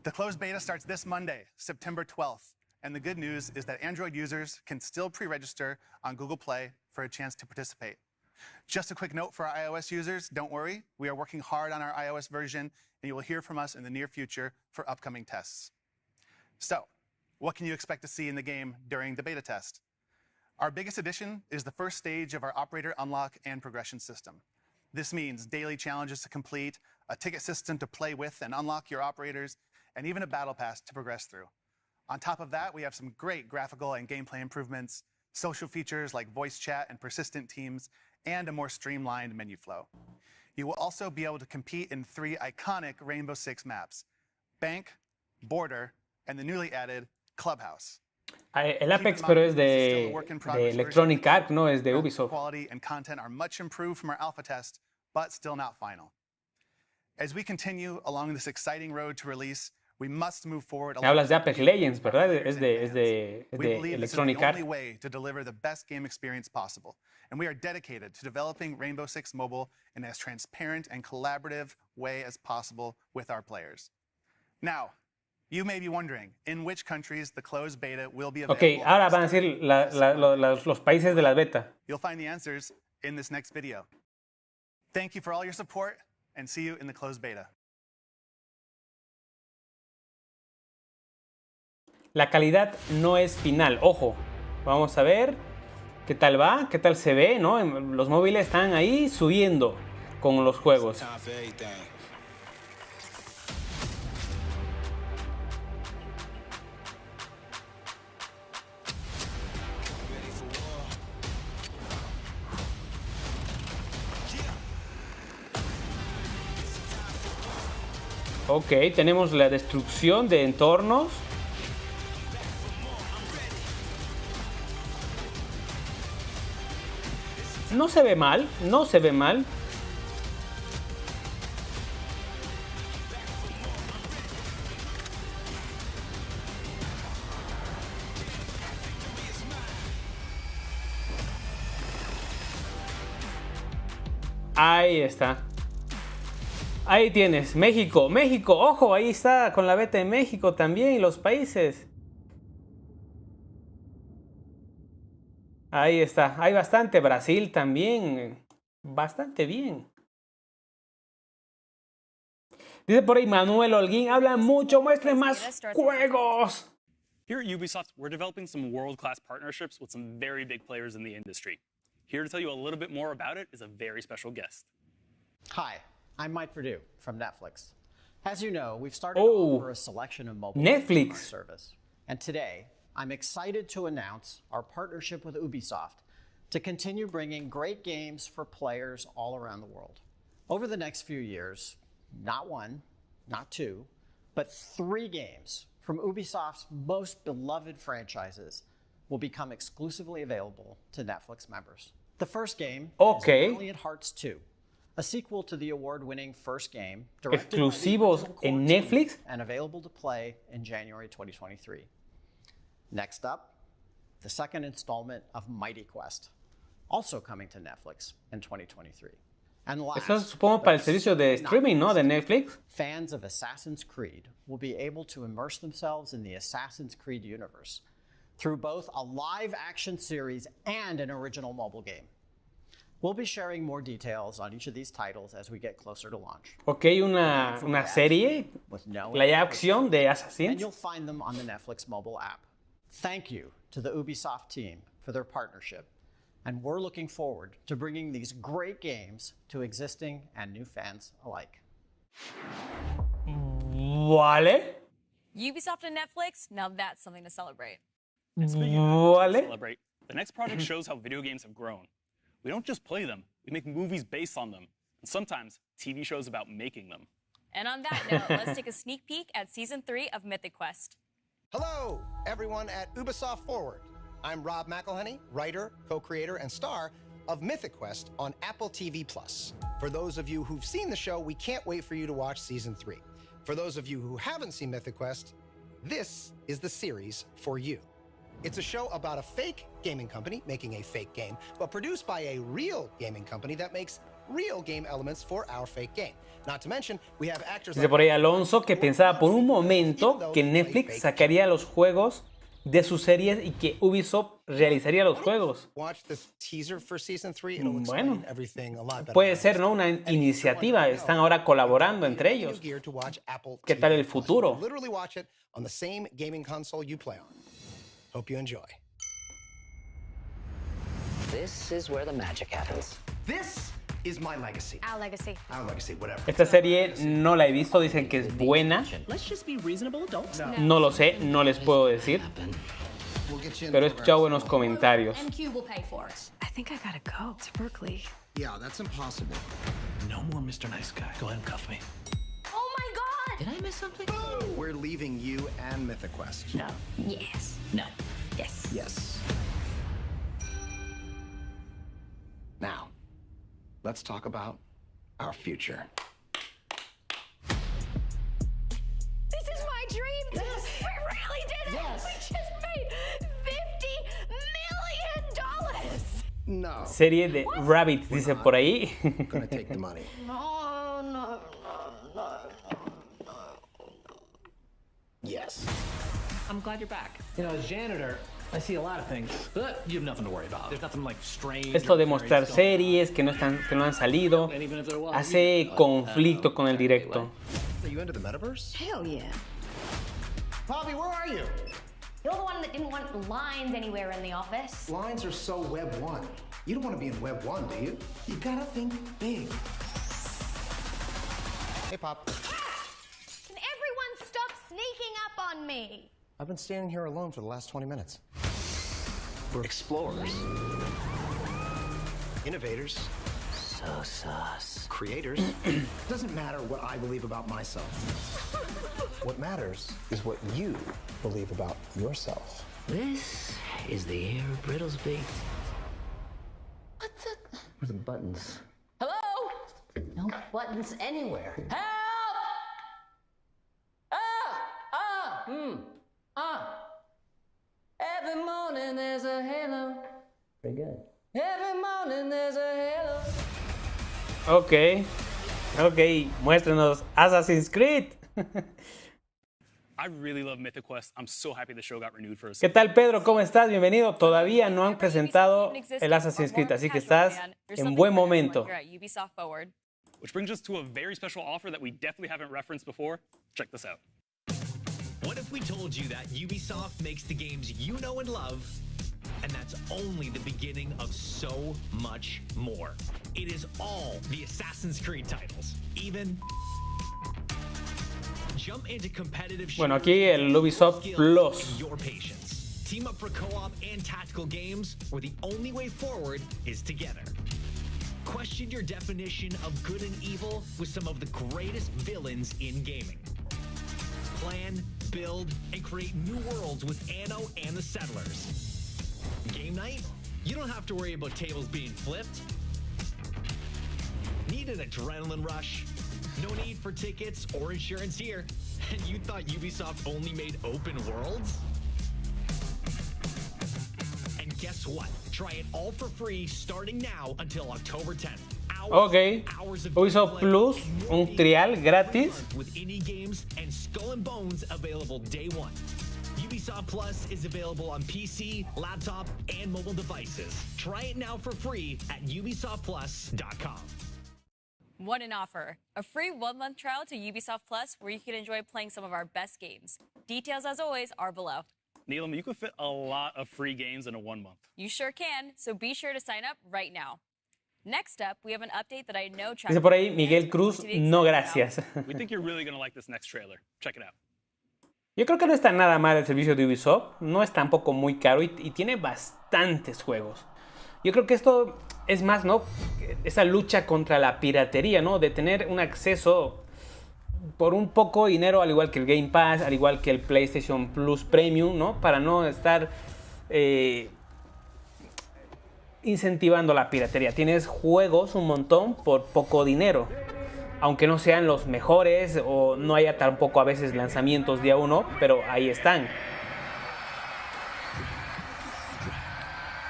The closed beta starts this Monday, September 12th, and the good news is that Android users can still pre-register on Google Play for a chance to participate. Just a quick note for our iOS users, don't worry, we are working hard on our iOS version, and you will hear from us in the near future for upcoming tests. So, What can you expect to see in the game during the beta test? Our biggest addition is the first stage of our operator unlock and progression system. This means daily challenges to complete, a ticket system to play with and unlock your operators, and even a battle pass to progress through. On top of that, we have some great graphical and gameplay improvements, social features like voice chat and persistent teams, and a more streamlined menu flow. You will also be able to compete in 3 iconic Rainbow Six maps: Bank, Border, and the newly added Clubhouse. El Apex, pero es de Electronic Arts, no es de Ubisoft. Quality and content are much improved from our alpha test, but still not final. As we continue along this exciting road to release, we must move forward. Hablas de Apex Legends, ¿verdad? Es de Electronic Arts. Only way to deliver the best game experience possible, and we are dedicated to developing Rainbow Six Mobile in as transparent and collaborative way as possible with our players. Now, you may be wondering in which countries the closed beta will be available. Okay, ahora van a decir los países de la beta. You'll find the answers in this next video. Thank you for all your support, and see you in the closed beta. La calidad no es final. Ojo, vamos a ver qué tal va, qué tal se ve, ¿no? Los móviles están ahí subiendo con los juegos. Ok, tenemos la destrucción de entornos. No se ve mal, no se ve mal. Ahí está. Ahí tienes, México, México, ojo, ahí está con la beta de México también y los países. Ahí está, hay bastante, Brasil también, bastante bien. Dice por ahí Manuel Holguín, hablan mucho, muestren más juegos. Here at Ubisoft, we're developing some world-class partnerships with some very big players in the industry. Here to tell you a little bit more about it is a very special guest. Hi, I'm Mike Perdue from Netflix. As you know, we've started to offer a selection of mobile games on our service. And today, I'm excited to announce our partnership with Ubisoft to continue bringing great games for players all around the world. Over the next few years, not 1, not 2, but 3 games from Ubisoft's most beloved franchises will become exclusively available to Netflix members. The first game is Valiant Hearts 2, a sequel to the award-winning first game, directed exclusivos en Netflix and available to play in January 2023. Next up, the second installment of Mighty Quest, also coming to Netflix in 2023. And last, eso supongo para el servicio de streaming, ¿no? De Netflix. Fans of Assassin's Creed will be able to immerse themselves in the Assassin's Creed universe through both a live-action series and an original mobile game. We'll be sharing more details on each of these titles as we get closer to launch. Okay, una serie, live action de Assassins. And you'll find them on the Netflix mobile app. Thank you to the Ubisoft team for their partnership, and we're looking forward to bringing these great games to existing and new fans alike. Vale. Ubisoft and Netflix, now that's something to celebrate. Celebrate. The next project shows how video games have grown. We don't just play them, we make movies based on them, and sometimes TV shows about making them. And on that note, let's take a sneak peek at Season 3 of Mythic Quest. Hello, everyone at Ubisoft Forward. I'm Rob McElhenney, writer, co-creator, and star of Mythic Quest on Apple TV+. For those of you who've seen the show, we can't wait for you to watch Season 3. For those of you who haven't seen Mythic Quest, this is the series for you. It's a show about a fake gaming company making a fake game, but produced by a real gaming company that makes real game elements for our fake game. Not to mention, we have actors. Dice por ahí Alonso que pensaba por un momento que Netflix sacaría los juegos de sus series y que Ubisoft realizaría los juegos. Bueno, puede ser, ¿no? Una iniciativa. Están ahora colaborando entre ellos. ¿Qué tal el futuro? This is where the magic happens. This is my legacy. Our legacy. Our legacy, whatever. Esta serie no la he visto, dicen que es buena. Let's just be reasonable adults. No lo sé, no les puedo decir. Pero he escuchado buenos comentarios. MQ will pay for it. I think I gotta go to Berkeley. Yeah, that's impossible. No more Mr. Nice Guy. Go ahead and cuff me. Oh my god! Did I miss something? We're leaving you and Mythic Quest. No. Yes. No. Yes. Yes. Now, let's talk about our future. This is my dream! Yes. We really did it! Yes. We just made $50 million! No. Serie de Rabbit, dice por ahí. Gonna take the money. No, no, no. Yes. I'm glad you're back. You know, as janitor, I see a lot of things, but you have nothing to worry about. There's nothing like strange. Esto de mostrar series que no han salido hace conflicto con el directo. Are you into the metaverse? Hell yeah. Bobby, where are you? You're the one that didn't want lines anywhere in the office. Lines are so Web 1. You don't want to be in Web 1, do you? You gotta think big. Hey, Pop. Can everyone stop sneaking up on me? I've been standing here alone for the last 20 minutes. We're explorers. Innovators. So sus. Creators. Doesn't matter what I believe about myself. What matters is what you believe about yourself. This is the air of Brittle's baked. What's it? Where are the buttons? Hello? No buttons anywhere. Help! Every morning there's a halo. Very good. Every morning there's a halo. Ok, muéstrenos Assassin's Creed. I really love Mythic Quest. I'm so happy the show got renewed for a ¿Qué tal, Pedro? ¿Cómo estás? Bienvenido. Todavía no han presentado el Assassin's Creed, así que estás en buen momento. Which brings us to a very special offer that we definitely haven't referenced before. Check this out. What if we told you that Ubisoft makes the games you know and love, and that's only the beginning of so much more? It is all the Assassin's Creed titles, even jump into competitive Bueno, aquí el Ubisoft Plus. your patience. Team up for co-op and tactical games where the only way forward is together. Question your definition of good and evil with some of the greatest villains in gaming. Plan, build, and create new worlds with Anno and the Settlers. Game night? You don't have to worry about tables being flipped. Need an adrenaline rush? No need for tickets or insurance here. And you thought Ubisoft only made open worlds? And guess what? Try it all for free starting now until October 10th. Ok, Ubisoft Plus, un trial gratis. With indie games and Skull&BONES available day one. Ubisoft Plus is available on PC, laptop, and mobile devices. Try it now for free at ubisoftplus.com. What an offer. A free 1-month trial to Ubisoft Plus where you can enjoy playing some of our best games. Details, as always, are below. Neelam, you could fit a lot of free games in a 1 month. You sure can, so be sure to sign up right now. Next up, we have an update that I know Dice por ahí Miguel Cruz, no gracias. We think you're really going to like this next trailer. Check it out. Yo creo que no está nada mal el servicio de Ubisoft, no es tampoco muy caro y tiene bastantes juegos. Yo creo que esto es más, ¿no? Esa lucha contra la piratería, ¿no? De tener un acceso por un poco dinero, al igual que el Game Pass, al igual que el PlayStation Plus Premium, ¿no? Para no estar incentivando la piratería. Tienes juegos un montón por poco dinero. Aunque no sean los mejores o no haya tampoco a veces lanzamientos día uno, pero ahí están.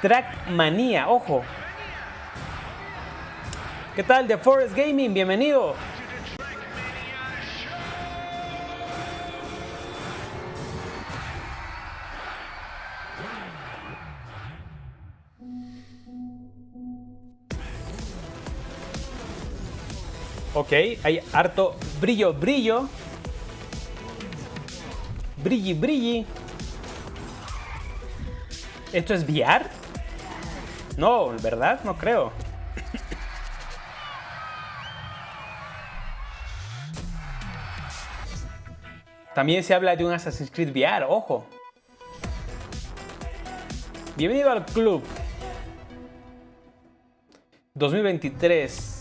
Trackmania, ojo. ¿Qué tal, The Forest Gaming? Bienvenido. Ok, hay harto brillo, brillo. Brilli, brilli. ¿Esto es VR? No, ¿verdad? No creo. También se habla de un Assassin's Creed VR, ojo. Bienvenido al club. 2023.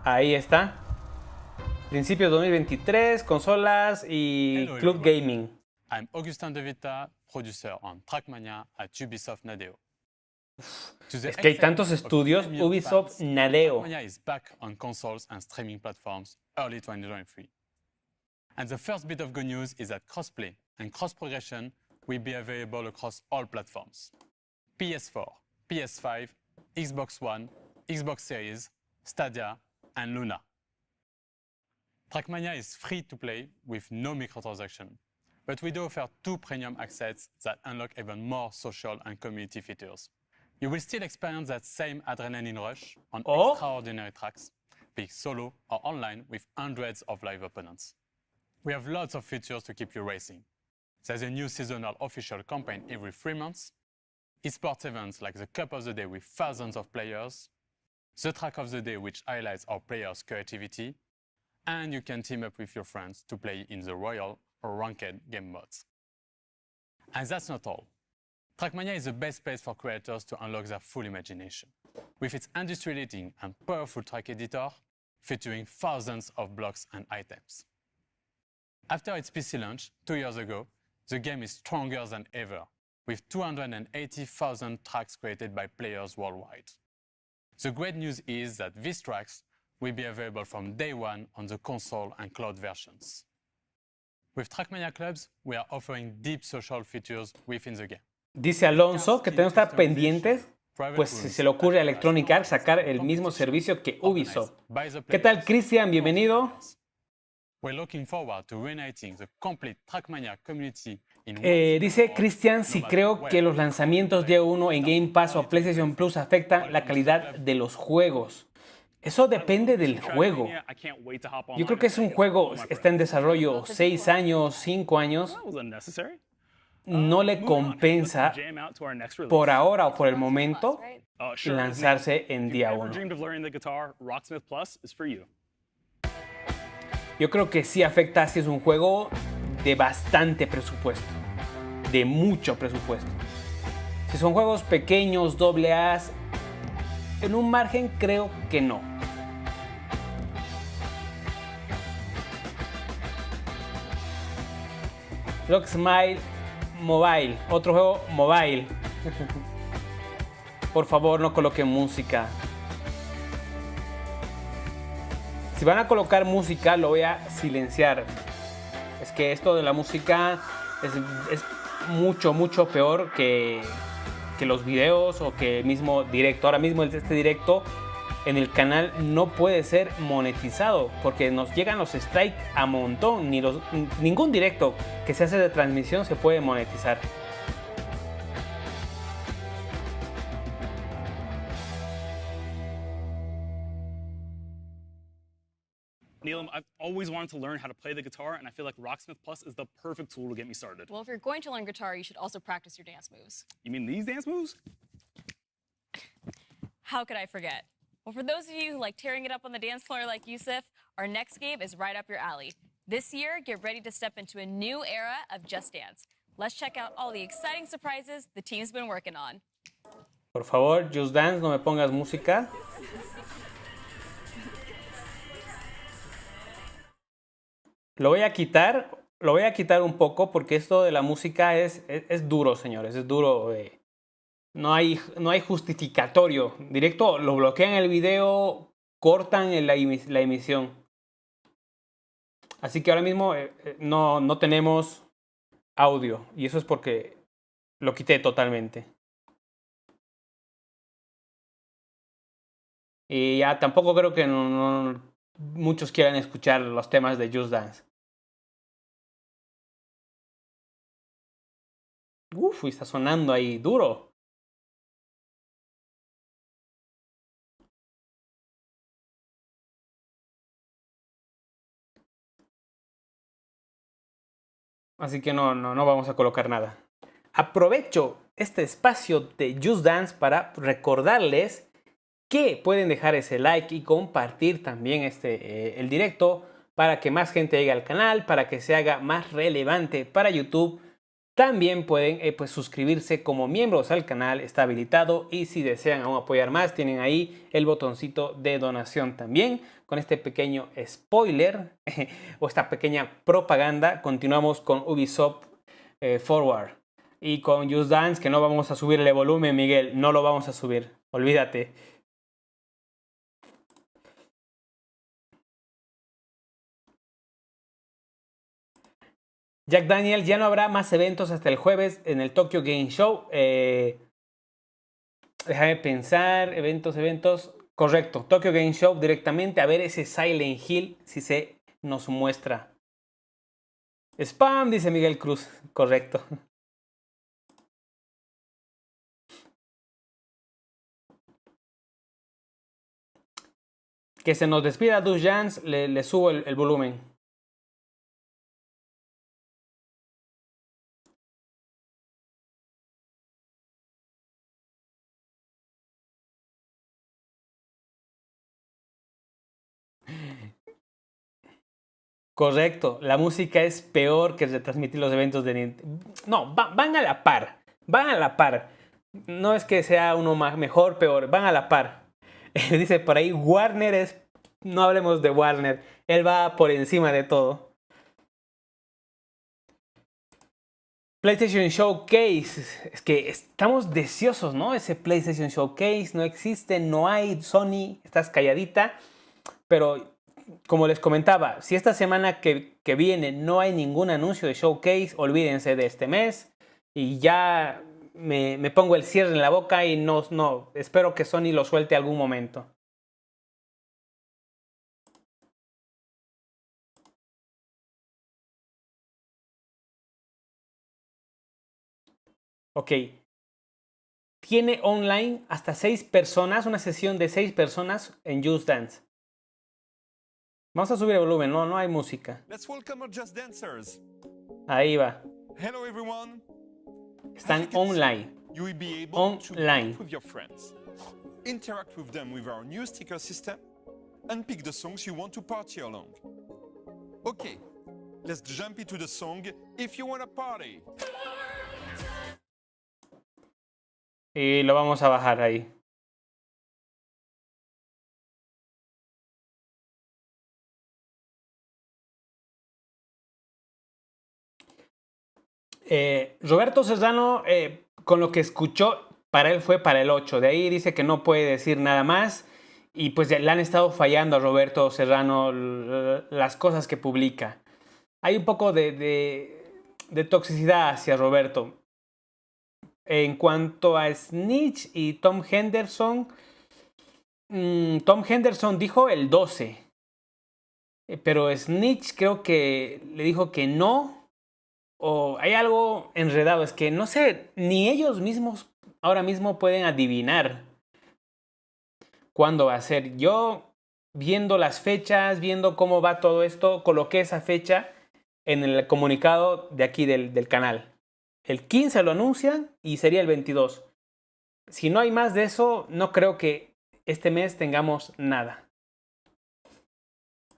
Ahí está. Principios 2023, consolas y Hello, Club everyone. Gaming. I'm Augustin De Vita, producer on Trackmania at Ubisoft Nadeo. Es que hay tantos estudios. Ubisoft Nadeo. Trackmania is back on consoles and streaming platforms early 2023. And the first bit of good news is that crossplay and cross progression will be available across all platforms: PS4, PS5, Xbox One, Xbox Series, Stadia, and Luna. Trackmania is free to play with no microtransaction, but we do offer 2 premium access that unlock even more social and community features. You will still experience that same adrenaline rush on extraordinary tracks, be it solo or online with hundreds of live opponents. We have lots of features to keep you racing. There's a new seasonal official campaign every 3 months, esports events like the Cup of the Day with thousands of players, the Track of the Day which highlights our players' creativity, and you can team up with your friends to play in the Royal or Ranked game modes. And that's not all. Trackmania is the best place for creators to unlock their full imagination, with its industry-leading and powerful track editor featuring thousands of blocks and items. After its PC launch 2 years ago, the game is stronger than ever, with 280,000 tracks created by players worldwide. The great news is that these tracks will be available from day one on the console and cloud versions. With Trackmania Clubs, we are offering deep social features within the game. Dice Alonso que tenemos que estar pendientes, pues si se le ocurre a Electronic Arts sacar el mismo servicio que Ubisoft. ¿Qué tal, Cristian? Bienvenido. We're looking forward to reuniting the complete Trackmania community in Dice Cristian si creo que los lanzamientos día 1 en Game Pass o PlayStation Plus afectan la calidad de los juegos. Eso depende del juego. Yo creo que es un juego, está en desarrollo 6 años, 5 años. No le compensa por ahora o por el momento lanzarse en día 1. Yo creo que sí afecta si es un juego de bastante presupuesto, de mucho presupuesto. Si son juegos pequeños, AA, en un margen creo que no. Rock Smile Mobile, otro juego mobile. Por favor, no coloquen música. Si van a colocar música, lo voy a silenciar. Es que esto de la música es mucho peor que los videos o que el mismo directo. Ahora mismo este directo en el canal no puede ser monetizado porque nos llegan los strikes a montón. Ningún directo que se hace de transmisión se puede monetizar. Neelam, I've always wanted to learn how to play the guitar, and I feel like Rocksmith Plus is the perfect tool to get me started. Well, if you're going to learn guitar, you should also practice your dance moves. You mean these dance moves? How could I forget? Well, for those of you who like tearing it up on the dance floor like Yusuf, our next game is right up your alley. This year, get ready to step into a new era of Just Dance. Let's check out all the exciting surprises the team's been working on. Por favor, Just Dance, no me pongas música. Lo voy a quitar un poco porque esto de la música es duro, señores, es duro. No hay justificatorio. Directo, lo bloquean el video, cortan la emisión. Así que ahora mismo no tenemos audio y eso es porque lo quité totalmente. Y ya tampoco creo que muchos quieran escuchar los temas de Just Dance. Uf, está sonando ahí duro. Así que no vamos a colocar nada. Aprovecho este espacio de Just Dance para recordarles que pueden dejar ese like y compartir también el directo para que más gente llegue al canal, para que se haga más relevante para YouTube. También pueden pues, suscribirse como miembros al canal, está habilitado, y si desean aún apoyar más tienen ahí el botoncito de donación también. Con este pequeño spoiler o esta pequeña propaganda continuamos con Ubisoft Forward y con Just Dance, que no vamos a subirle volumen, Miguel, no lo vamos a subir, olvídate. Jack Daniel, ya no habrá más eventos hasta el jueves en el Tokyo Game Show. Déjame pensar, eventos. Correcto, Tokyo Game Show directamente, a ver ese Silent Hill si se nos muestra. Spam, dice Miguel Cruz. Correcto. Que se nos despida Dujans, le subo el volumen. Correcto, la música es peor que retransmitir los eventos de Nintendo. No, van a la par. Van a la par. No es que sea uno mejor, peor. Van a la par. Dice por ahí, Warner es... No hablemos de Warner. Él va por encima de todo. PlayStation Showcase. Es que estamos deseosos, ¿no? Ese PlayStation Showcase no existe, no hay. Sony, estás calladita. Pero... como les comentaba, si esta semana que viene no hay ningún anuncio de Showcase, olvídense de este mes y ya me pongo el cierre en la boca y no, espero que Sony lo suelte algún momento. Ok. Tiene online hasta 6 personas, una sesión de 6 personas en Just Dance. Vamos a subir el volumen, no hay música. Let's welcome our Just Dancers. Ahí va. Hello everyone. Están online. You will be able to connect with your friends, interact with them with our new sticker system, and pick the songs you want to party along. Okay, let's jump into the song If You Wanna Party. Y lo vamos a bajar ahí. Roberto Serrano, con lo que escuchó, para él fue para el 8. De ahí dice que no puede decir nada más. Y pues le han estado fallando a Roberto Serrano las cosas que publica. Hay un poco de toxicidad hacia Roberto. En cuanto a Snitch y Tom Henderson, Tom Henderson dijo el 12. Pero Snitch creo que le dijo que no. O hay algo enredado, es que no sé, ni ellos mismos ahora mismo pueden adivinar cuándo va a ser. Yo, viendo las fechas, viendo cómo va todo esto, coloqué esa fecha en el comunicado de aquí del canal. El 15 lo anuncian y sería el 22. Si no hay más de eso, no creo que este mes tengamos nada.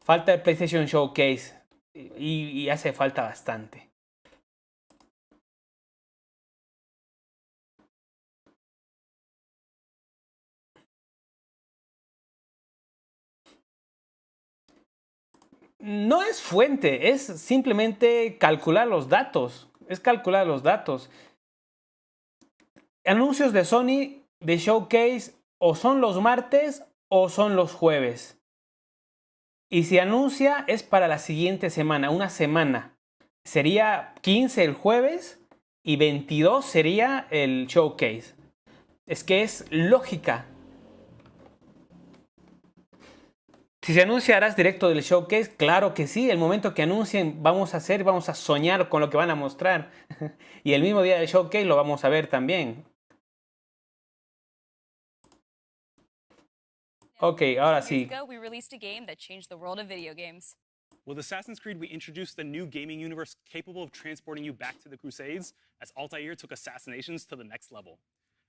Falta el PlayStation Showcase y hace falta bastante. No es fuente, es simplemente calcular los datos. Es calcular los datos. Anuncios de Sony de Showcase o son los martes o son los jueves. Y si anuncia es para la siguiente semana, una semana. Sería 15 el jueves y 22 sería el Showcase. Es que es lógica. Si se anuncia, harás directo del Showcase, claro que sí. El momento que anuncien vamos a soñar con lo que van a mostrar. Y el mismo día del Showcase lo vamos a ver también. Ok, ahora sí. We released a game that changed the world of video games. With Assassin's Creed, we introduced a new gaming universe capable of transporting you back to the Crusades, as Altair took assassinations to the next level.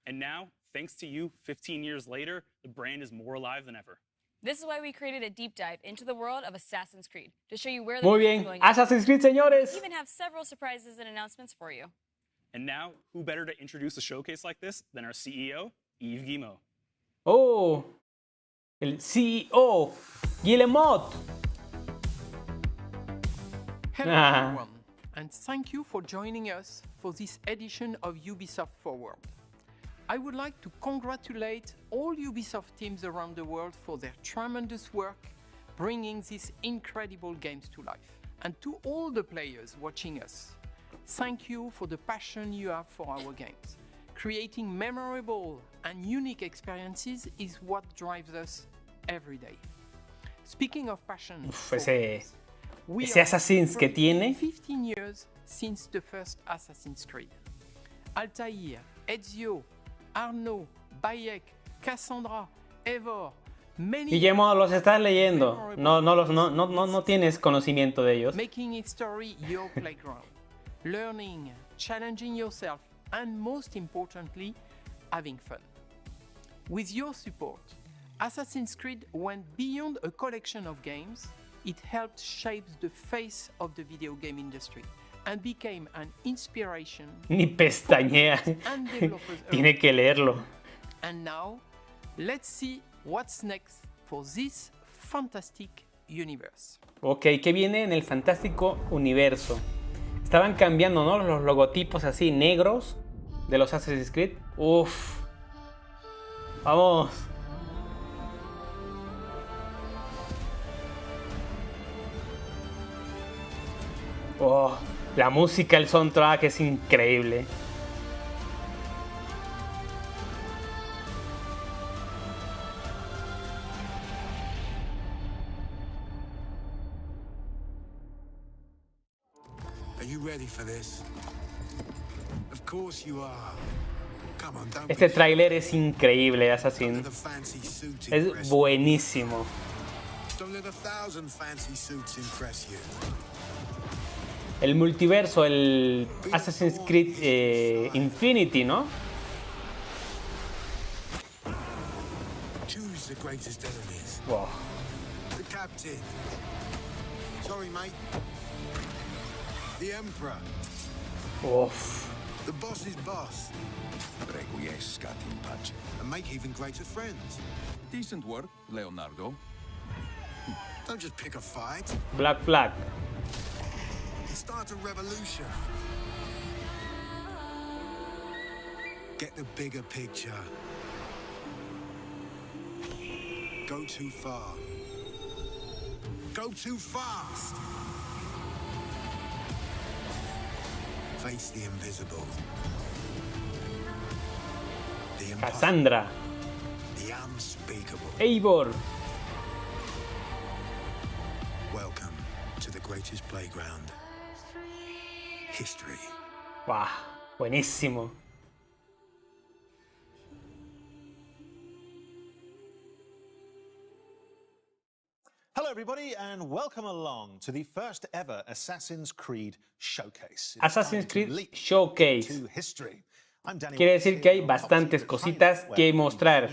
And now, thanks to you, 15 years later, the brand is more alive than ever. This is why we created a deep dive into the world of Assassin's Creed, to show you where the Muy brand is bien. going. Assassin's Creed, señores. We even have several surprises and announcements for you. And now, who better to introduce a showcase like this than our CEO, Yves Guillemot. Oh, el CEO, Guillemot. Hello everyone, and thank you for joining us for this edition of Ubisoft Forward. I would like to congratulate all Ubisoft teams around the world for their tremendous work bringing these incredible games to life. And to all the players watching us, thank you for the passion you have for our games. Creating memorable and unique experiences is what drives us every day. Speaking of passion, ese Assassin's que tiene. 15 years since the first Assassin's Creed. Altair, Ezio, Arnaud, Bayek, Cassandra, Eivor, many. Guillermo, los estás leyendo. No tienes conocimiento de ellos. Making history your playground. Learning, challenging yourself, and most importantly, having fun. With your support, Assassin's Creed went beyond a collection of games. It helped shape the face of the video game industry and became an inspiration. Ni pestañea. Tiene que leerlo. And now, let's see what's next for this fantastic universe. Ok, ¿qué viene en el fantástico universo? Estaban cambiando, ¿no? Los logotipos así negros de los Assassin's Creed. Uf. Vamos. Oh, la música, el soundtrack es increíble. Are you ready for this? Of course you are. Come on, don't Este tráiler es increíble, Assassin. Es buenísimo. Don't let 1,000 fancy suits impress you. El multiverso, el Assassin's Creed Infinity, ¿no? Choose the greatest enemies. Wow. The captain. Sorry, mate. The emperor. Uf. The boss's boss. And make even greater friends. Decent work, Leonardo. Don't just pick a fight. Black Flag. Start a revolution. Get the bigger picture. Go too far. Go too fast. Face the invisible. The impossible. Cassandra. The unspeakable. Eivor. Welcome to the greatest playground. History. Wow, buenísimo. Hello everybody and welcome along to the first ever Assassin's Creed Showcase. Assassin's Creed Showcase. To history. Quiere decir que hay bastantes cositas que mostrar.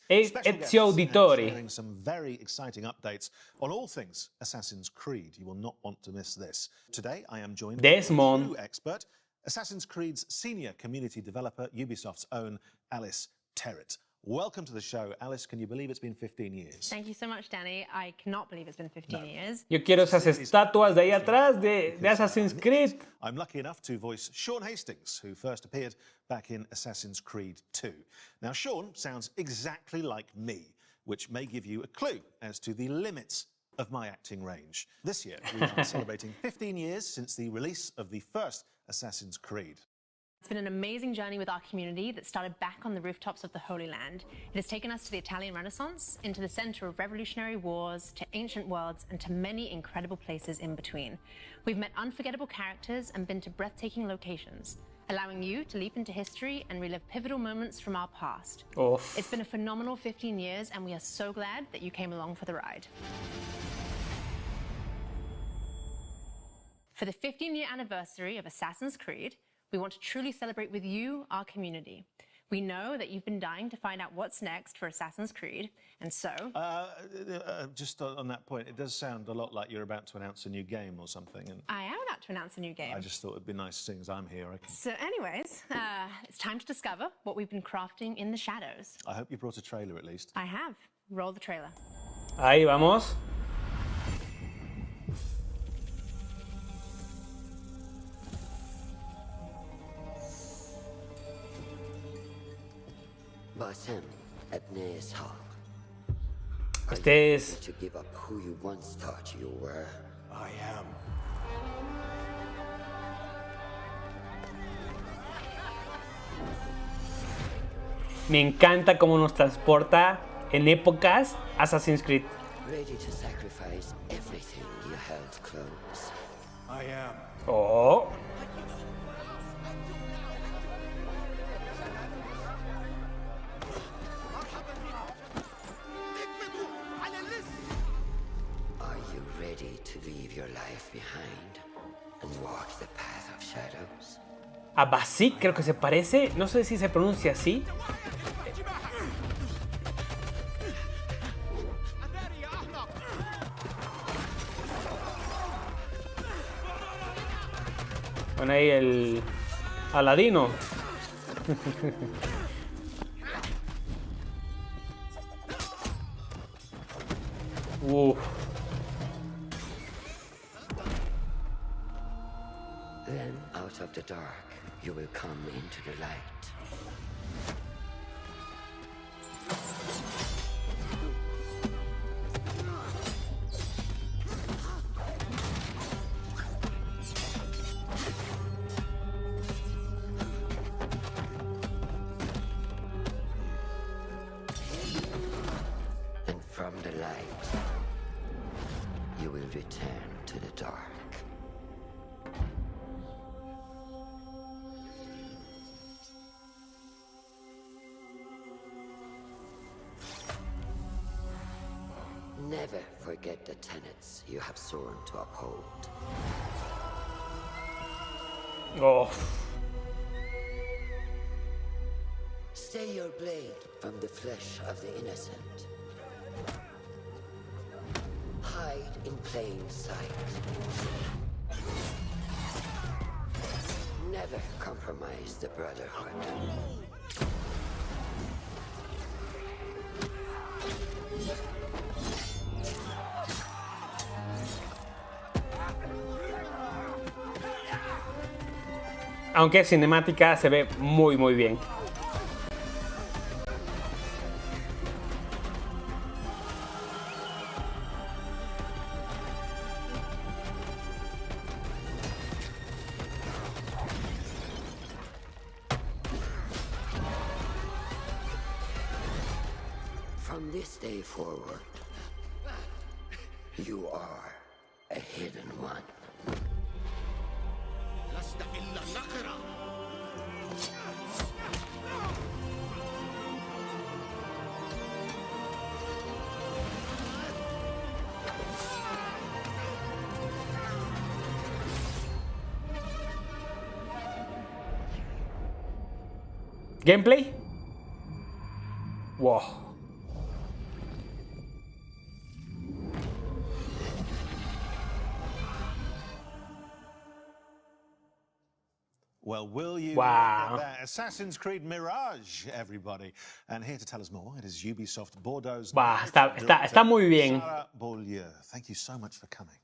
Ezio Auditore. Some very exciting updates on all things Assassin's Creed. You will not want to miss this. Today I am joined by a true expert, Assassin's Creed's senior community developer, Ubisoft's own Alice Terrett. Welcome to the show. Alice, can you believe it's been 15 years? Thank you so much, Danny. I cannot believe it's been 15 years. Yo quiero esas estatuas de ahí atrás de Assassin's Creed. I'm lucky enough to voice Sean Hastings, who first appeared back in Assassin's Creed 2. Now, Sean sounds exactly like me, which may give you a clue as to the limits of my acting range. This year, we are celebrating 15 years since the release of the first Assassin's Creed. It's been an amazing journey with our community that started back on the rooftops of the Holy Land. It has taken us to the Italian Renaissance, into the center of revolutionary wars, to ancient worlds, and to many incredible places in between. We've met unforgettable characters and been to breathtaking locations, allowing you to leap into history and relive pivotal moments from our past. Oof. It's been a phenomenal 15 years, and we are so glad that you came along for the ride. For the 15-year anniversary of Assassin's Creed, we want to truly celebrate with you, our community. We know that you've been dying to find out what's next for Assassin's Creed, and so... Just on that point, it does sound a lot like you're about to announce a new game or something. And I am about to announce a new game. I just thought it'd be nice, seeing as I'm here. So anyways, it's time to discover what we've been crafting in the shadows. I hope you brought a trailer at least. I have. Roll the trailer. Ahí vamos. Este es... To give up who you once thought you were. I am. Me encanta cómo nos transporta en épocas Assassin's Creed. Ready to sacrifice everything you held close. I am. Oh. Are you ready to leave your life behind and walk the path of shadows? A Basic creo que se parece. No sé si se pronuncia así. Bueno, ahí el Aladino. Then, out of the dark, you will come into the light. And from the light, you will return to the dark. Never forget the tenets you have sworn to uphold. Oh. Stay your blade from the flesh of the innocent. Hide in plain sight. Never compromise the Brotherhood. Aunque es cinemática, se ve muy muy bien. From this day forward, you are a hidden one. Gameplay. Wow. Well, will you? Wow. Assassin's Creed Mirage, everybody. And here to tell us more, it is Ubisoft Bordeaux's... Wow, está muy bien. Sarah Beaulieu, thank you so much for coming.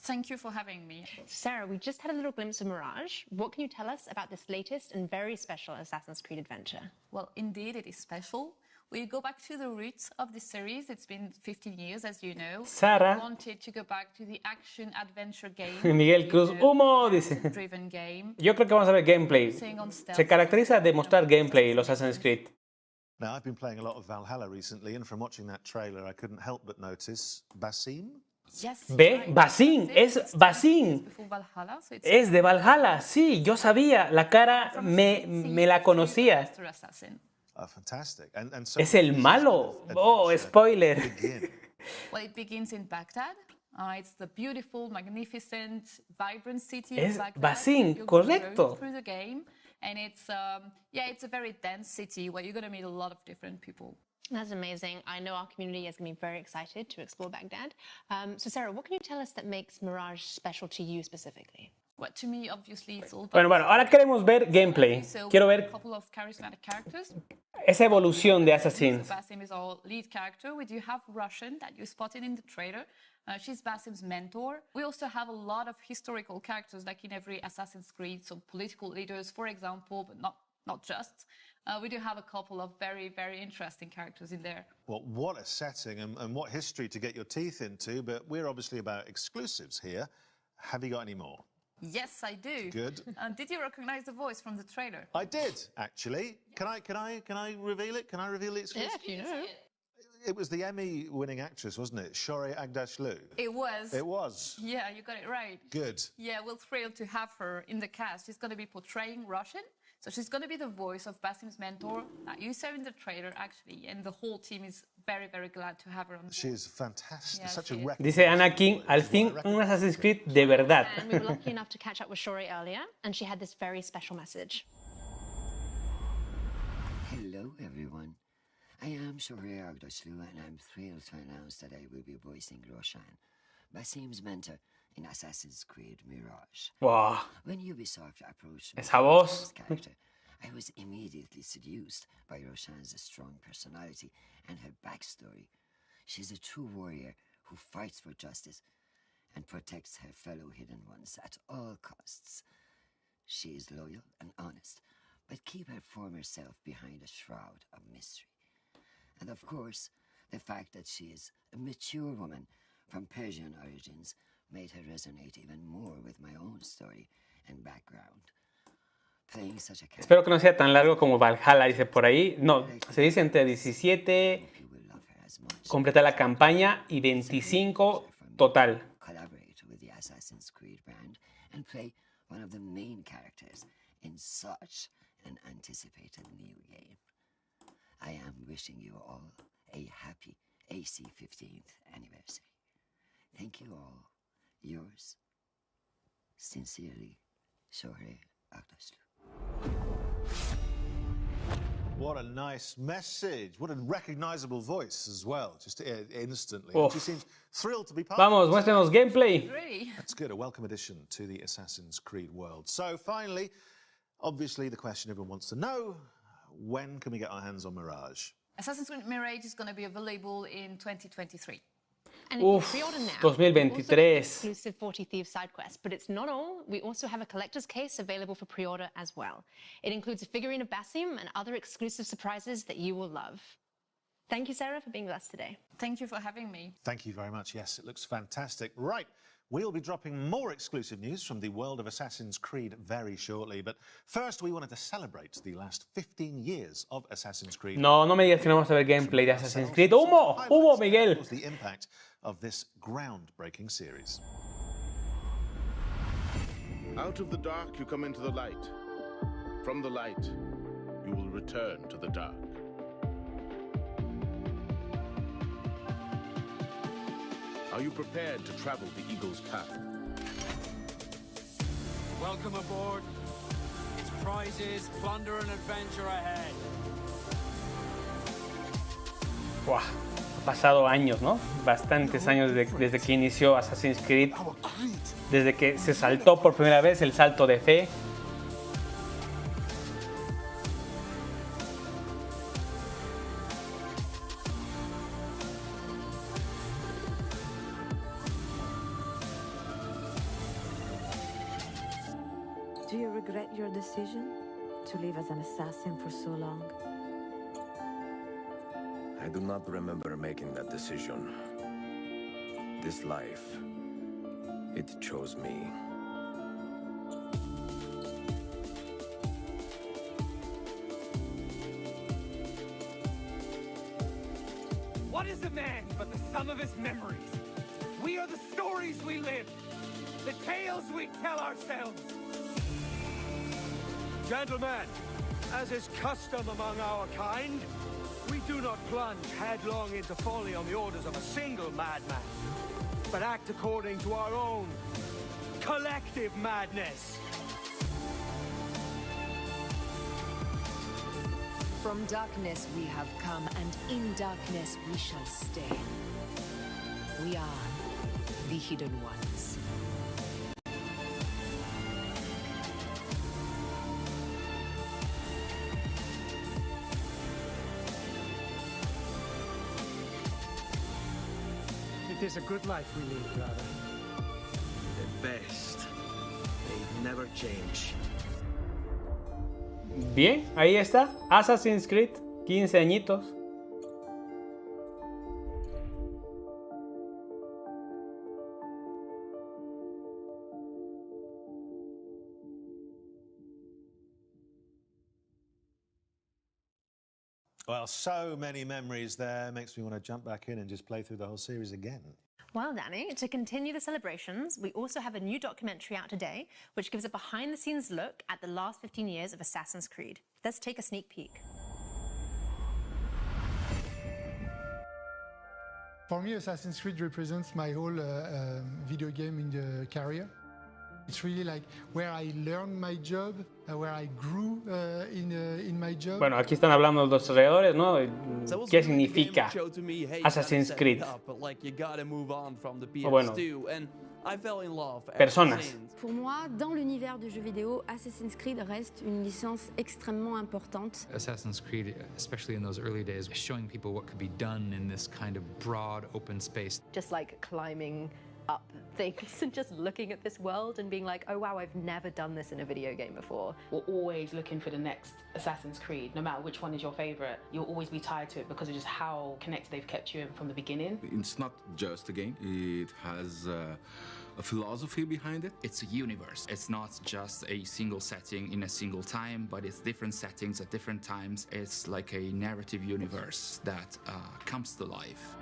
Thank you for having me. Sarah, we just had a little glimpse of Mirage. What can you tell us about this latest and very special Assassin's Creed adventure? Well, indeed, it is special. We go back to the roots of the series. It's been 15 years, as you know. Sara. We wanted to go back to the action-adventure game. Miguel Cruz, humo, dice. Driven game. Yo creo que vamos a ver gameplay. Se caracteriza de mostrar gameplay los Assassin's Creed. Now, I've been playing a lot of Valhalla recently, and from watching that trailer, I couldn't help but notice Basim. Yes, ¿Ve? Basim, es Basim. Es de Valhalla, sí, yo sabía, la cara me la conocía. Oh, fantastic. Es el malo. Oh, spoiler. Well, it begins in Baghdad. It's the beautiful, magnificent, vibrant city Es of Baghdad. Basim, You're gonna correcto. go through the game, and it's it's a very dense city where you're going to meet a lot of different people. That's amazing. I know our community is going to be very excited to explore Baghdad. So Sarah, what can you tell us that makes Mirage special to you specifically? Well, to me, obviously, it's all Bueno, ahora queremos ver gameplay. Quiero ver a couple of charismatic characters. esa evolución de Assassins. Basim is our lead character. We do have Russian that you spotted in the trailer. She's Basim's mentor. We also have a lot of historical characters, like in every Assassin's Creed, so political leaders, for example, but not just. We do have a couple of very, very interesting characters in there. Well, what a setting and what history to get your teeth into, but we're obviously about exclusives here. Have you got any more? Yes, I do. Good. Did you recognize the voice from the trailer? I did, actually. Can I reveal it? Can I reveal the exclusive? Yeah, if you know. It was the Emmy-winning actress, wasn't it? Shorey Aghdashloo. It was. It was. Yeah, you got it right. Good. Yeah, we're thrilled to have her in the cast. She's going to be portraying Russian. So she's going to be the voice of Basim's mentor that you saw in the trailer, actually. And the whole team is very, very glad to have her on board. She is fantastic. Yeah, Such a she is. record. Dice Anakin, al fin un Assassin's Creed de verdad. And we were lucky enough to catch up with Shori earlier, and she had this very special message. Hello, everyone. I am Shorey Aghdashloo, and I'm thrilled to announce that I will be voicing Roshan, Basim's mentor in Assassin's Creed Mirage. Wow. When UBISOFT approached me Esa voz. this character, I was immediately seduced by Roshan's strong personality and her backstory. She's a true warrior who fights for justice and protects her fellow hidden ones at all costs. She is loyal and honest, but keep her former self behind a shroud of mystery. And of course, the fact that she is a mature woman from Persian origins made her resonate even more with my own story and background. Playing such a character. Espero que no sea tan largo como Valhalla, dice por ahí. No, se dice entre 17, completa la campaña, y 25 total. Collaborate with the Assassin's Creed brand and play one of the main characters in such an anticipated new game. I am wishing you all a happy AC 15th anniversary. Thank you all. Yours, sincerely, Shorey Aghdashloo. What a nice message. What a recognizable voice as well, just instantly. Oh. She seems thrilled to be part Vamos, of this. muéstrenos gameplay. That's good, a welcome addition to the Assassin's Creed world. So finally, obviously the question everyone wants to know, when can we get our hands on Mirage? Assassin's Creed Mirage is going to be available in 2023. And if you pre-order now, 2023. Exclusive 40 Thieves side quest, but it's not all. We also have a collector's case available for pre-order as well. It includes a figurine of Basim and other exclusive surprises that you will love. Thank you, Sarah, for being with us today. Thank you for having me. Thank you very much. Yes, it looks fantastic. Right, we'll be dropping more exclusive news from the world of Assassin's Creed very shortly. But first, we wanted to celebrate the last 15 years of Assassin's Creed. No, no me digas que no vamos a ver gameplay de Assassin's Creed. ¡Humo! ¡Humo, Miguel! The impact of this groundbreaking series. Out of the dark, you come into the light. From the light, you will return to the dark. Are you prepared to travel the Eagle's path? Welcome aboard. It's prizes, plunder and adventure ahead. Wow. Ha pasado años, ¿no? Bastantes años desde que inició Assassin's Creed. Desde que se saltó por primera vez el salto de fe. Do you regret your decision to live as an assassin for so long? I do not remember making that decision. This life, it chose me. What is a man but the sum of his memories? We are the stories we live, the tales we tell ourselves. Gentlemen, as is custom among our kind, we do not plunge headlong into folly on the orders of a single madman. but act according to our own collective madness. From darkness we have come, and in darkness we shall stay. We are the Hidden Ones. It is a good life we lead, brother. The best. They never change. Bien, ahí está. Assassin's Creed, 15 añitos. Well, so many memories there. Makes me want to jump back in and just play through the whole series again. Well, Danny, to continue the celebrations, we also have a new documentary out today, which gives a behind-the-scenes look at the last 15 years of Assassin's Creed. Let's take a sneak peek. For me, Assassin's Creed represents my whole video gaming career. It's really like where I learned my job, where I grew in my job. Bueno, aquí están hablando los desarrolladores, ¿no? ¿Qué significa Assassin's Creed? O bueno, personas. Pour moi, dans l'univers du jeu vidéo, Assassin's Creed reste une licence extrêmement importante. Assassin's Creed, especially in those early days, showing people what could be done in this kind of broad, open space. Just like climbing up things and just looking at this world and being like, oh wow, I've never done this in a video game before. We're always looking for the next Assassin's Creed. No matter which one is your favorite, you'll always be tied to it because of just how connected they've kept you in from the beginning. It's not just a game, it has a philosophy behind it. It's a universe. It's not just a single setting in a single time, but it's different settings at different times. It's like a narrative universe that comes to life.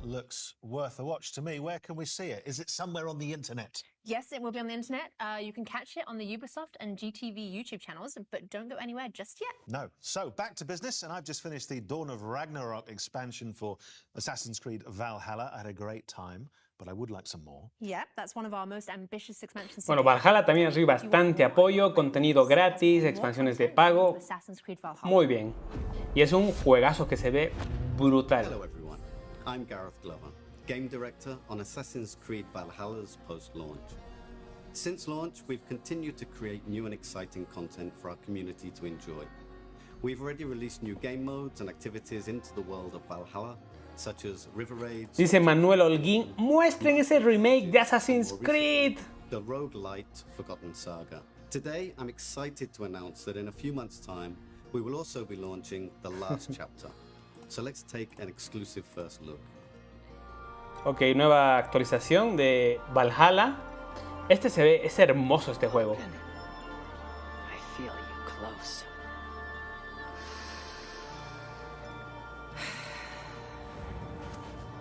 Looks worth a watch to me. Where can we see it? Is it somewhere on the internet? Yes, it will be on the internet. You can catch it on the UBISOFT and GTV YouTube channels, but don't go anywhere just yet. No. So, back to business, and I've just finished the Dawn of Ragnarok expansion for Assassin's Creed Valhalla. I had a great time, but I would like some more. Yeah, that's one of our most ambitious expansions. Bueno, Valhalla también recibe bastante apoyo, contenido gratis, expansiones de pago. Muy bien. Y es un juegazo que se ve brutal. Hello everyone. I'm Gareth Glover, Game Director on Assassin's Creed Valhalla's post-launch. Since launch, we've continued to create new and exciting content for our community to enjoy. We've already released new game modes and activities into the world of Valhalla, such as river raids. Dice Manuel Holguín, muestren ese remake de Assassin's Creed. The roguelite Forgotten Saga. Today, I'm excited to announce that in a few months' time, we will also be launching the last chapter. So let's take an exclusive first look. Ok, nueva actualización de Valhalla. Este se ve, es hermoso este juego. I feel you close.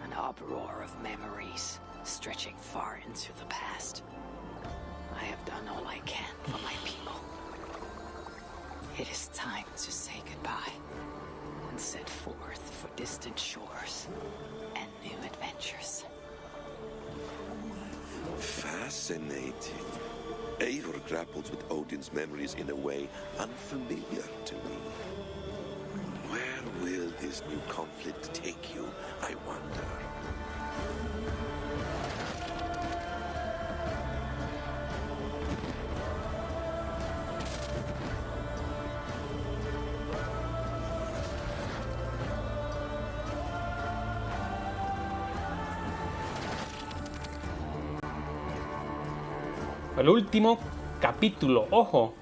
An uproar of memories stretching far into the past. I have done all I can for my people. It is time to say goodbye and set forth for distant shores and new adventures. Fascinating. Eivor grapples with Odin's memories in a way unfamiliar to me. Where will this new conflict take you, I wonder? El último capítulo, ojo.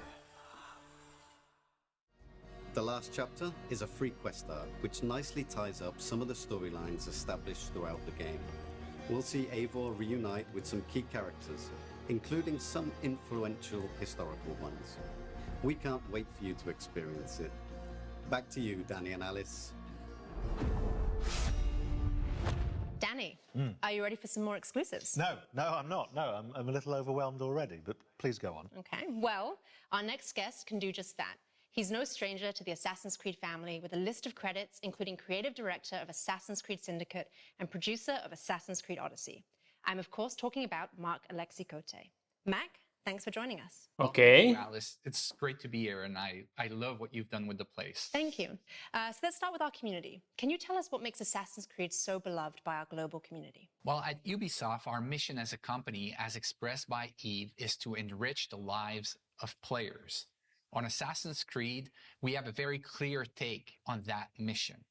The last chapter is a free quest arc, which nicely ties up some of the storylines established throughout the game. We'll see Eivor reunite with some key characters, including some influential historical ones. We can't wait for you to experience it. Back to you, Danny and Alice. Danny, are you ready for some more exclusives? No, I'm not. No, I'm a little overwhelmed already, but please go on. Okay, well, our next guest can do just that. He's no stranger to the Assassin's Creed family with a list of credits, including creative director of Assassin's Creed Syndicate and producer of Assassin's Creed Odyssey. I'm, of course, talking about Marc Alexis Cote. Mac, thanks for joining us. Okay. Thank you, Alice. It's great to be here, and I love what you've done with the place. Thank you. So let's start with our community. Can you tell us what makes Assassin's Creed so beloved by our global community? Well, at Ubisoft, our mission as a company, as expressed by Eve, is to enrich the lives of players. On Assassin's Creed, we have a very clear take on that mission.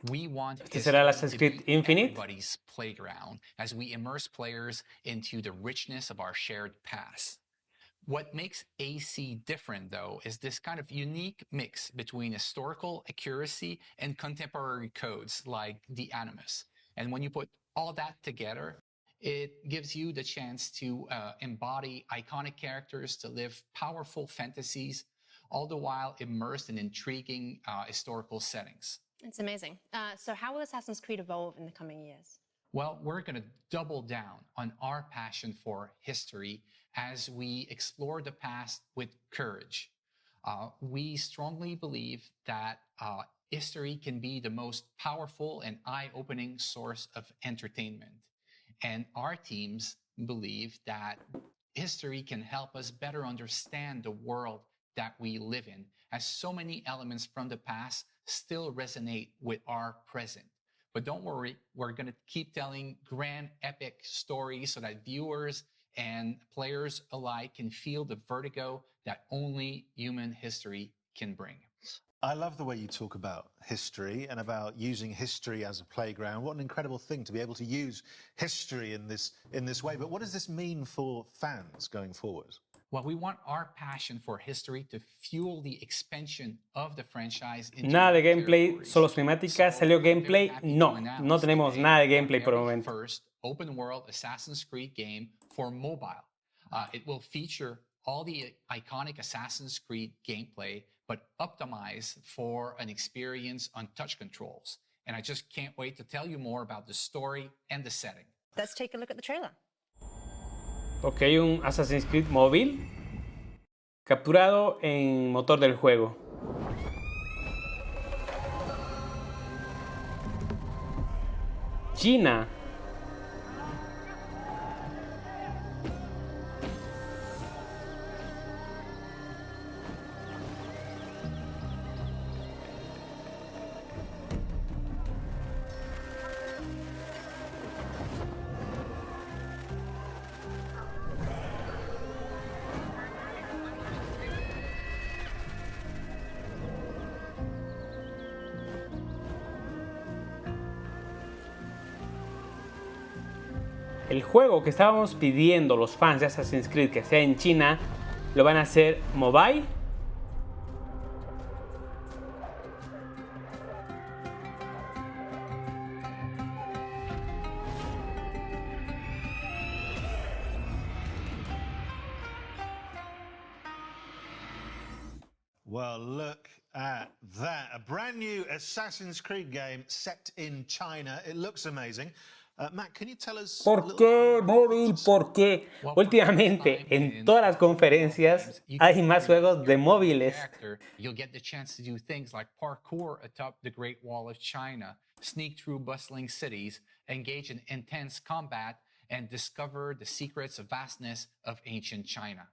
We want Este será el Assassin's Creed Infinite. Everybody's playground as we immerse players into the richness of our shared past. What makes AC different, though, is this kind of unique mix between historical accuracy and contemporary codes like the Animus. And when you put all that together, it gives you the chance to embody iconic characters, to live powerful fantasies, all the while immersed in intriguing historical settings. It's amazing. So how will Assassin's Creed evolve in the coming years? Well, we're going to double down on our passion for history as we explore the past with courage. We strongly believe that history can be the most powerful and eye-opening source of entertainment. And our teams believe that history can help us better understand the world that we live in, as so many elements from the past still resonate with our present. But don't worry, we're going to keep telling grand, epic stories so that viewers and players alike can feel the vertigo that only human history can bring. I love the way you talk about history and about using history as a playground. What an incredible thing to be able to use history in this way. But what does this mean for fans going forward? Well, we want our passion for history to fuel the expansion of the franchise. Nada de gameplay, solo cinemática. ¿Salió gameplay? No, no tenemos nada de gameplay por el momento. First open world Assassin's Creed game for mobile. It will feature all the iconic Assassin's Creed gameplay, but optimized for an experience on touch controls. And I just can't wait to tell you more about the story and the setting. Let's take a look at the trailer. Ok, un Assassin's Creed móvil capturado en motor del juego. China. El juego que estábamos pidiendo los fans de Assassin's Creed que sea en China, lo van a hacer mobile. Well, look at that. A brand new Assassin's Creed game set in China. It looks amazing. Matt, can you tell us ¿Por qué móvil? ¿Por qué? Últimamente, en todas las conferencias hay más juegos de móviles. You'll get the chance to do things like parkour atop the Great Wall of China, sneak through bustling cities, engage in intense combat, and discover the secrets of vastness of ancient China.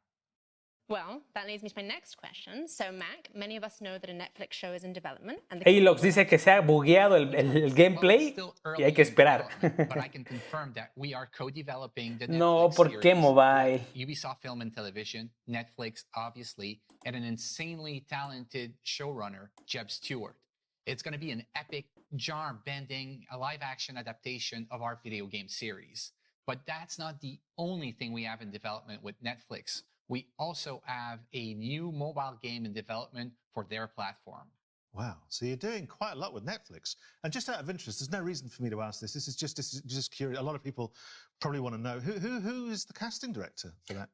Well, that leads me to my next question. So, Mac, many of us know that a Netflix show is in development. And Alox dice que se ha bugueado el gameplay y hay que esperar. But I can confirm that we are co-developing the Netflix No, ¿por qué mobile? Ubisoft Film and Television, Netflix, obviously, and an insanely talented showrunner, Jeb Stewart. It's going to be an epic, genre-bending, live-action adaptation of our video game series. But that's not the only thing we have in development with Netflix. We also have a new mobile game in development for their platform. Wow, so you're doing quite a lot with Netflix. And just out of interest, there's no reason for me to ask this. This is just curious. A lot of people probably want to know who is the casting director for that.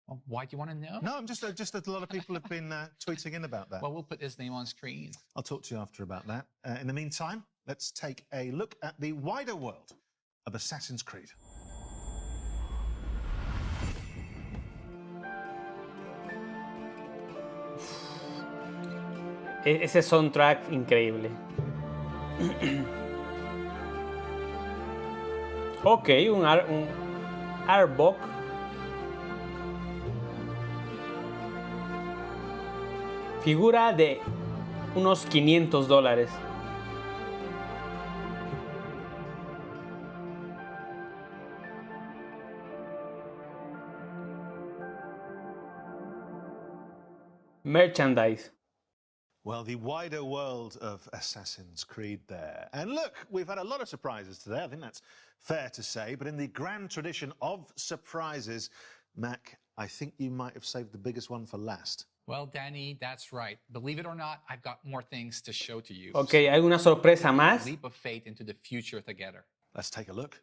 Well, why do you want to know? No, I'm just that a lot of people have been tweeting in about that. Well, we'll put his name on screen. I'll talk to you after about that. In the meantime, let's take a look at the wider world of Assassin's Creed. Ese soundtrack increíble. Ok, un Arbok. Figura de unos $500. Merchandise. Well, the wider world of Assassin's Creed there. And look, we've had a lot of surprises today. I think that's fair to say. But in the grand tradition of surprises, Mac, I think you might have saved the biggest one for last. Well, Danny, that's right. Believe it or not, I've got more things to show to you. Ok, ¿hay una sorpresa más? Leap of faith into the future together. Let's take a look.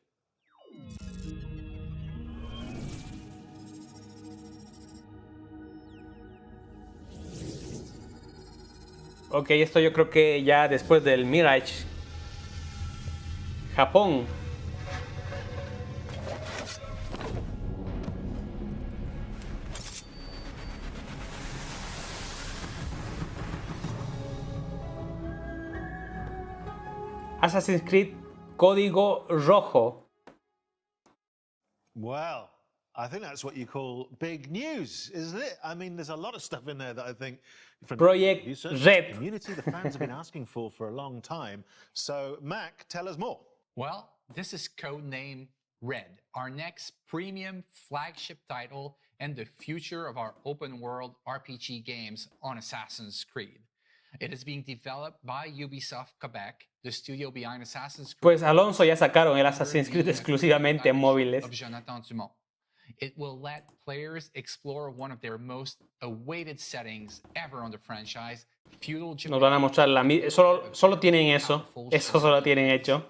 Ok, esto yo creo que ya después del Mirage. Japón. Assassin's Creed Código Rojo. Well, I think that's what you call big news, isn't it? I mean, there's a lot of stuff in there that I think from Project Red. The community, the fans have been asking for a long time. So, Mac, tell us more. Well, this is codename Red, our next premium flagship title and the future of our open world RPG games on Assassin's Creed. It is being developed by Ubisoft Quebec, the studio behind Assassin's Creed. Pues Alonso ya sacaron el Assassin's Creed exclusivamente en móviles. It will let players explore one of their most awaited settings ever on the franchise, feudal Japan. Nos van a mostrar solo tienen eso. Eso solo tienen hecho.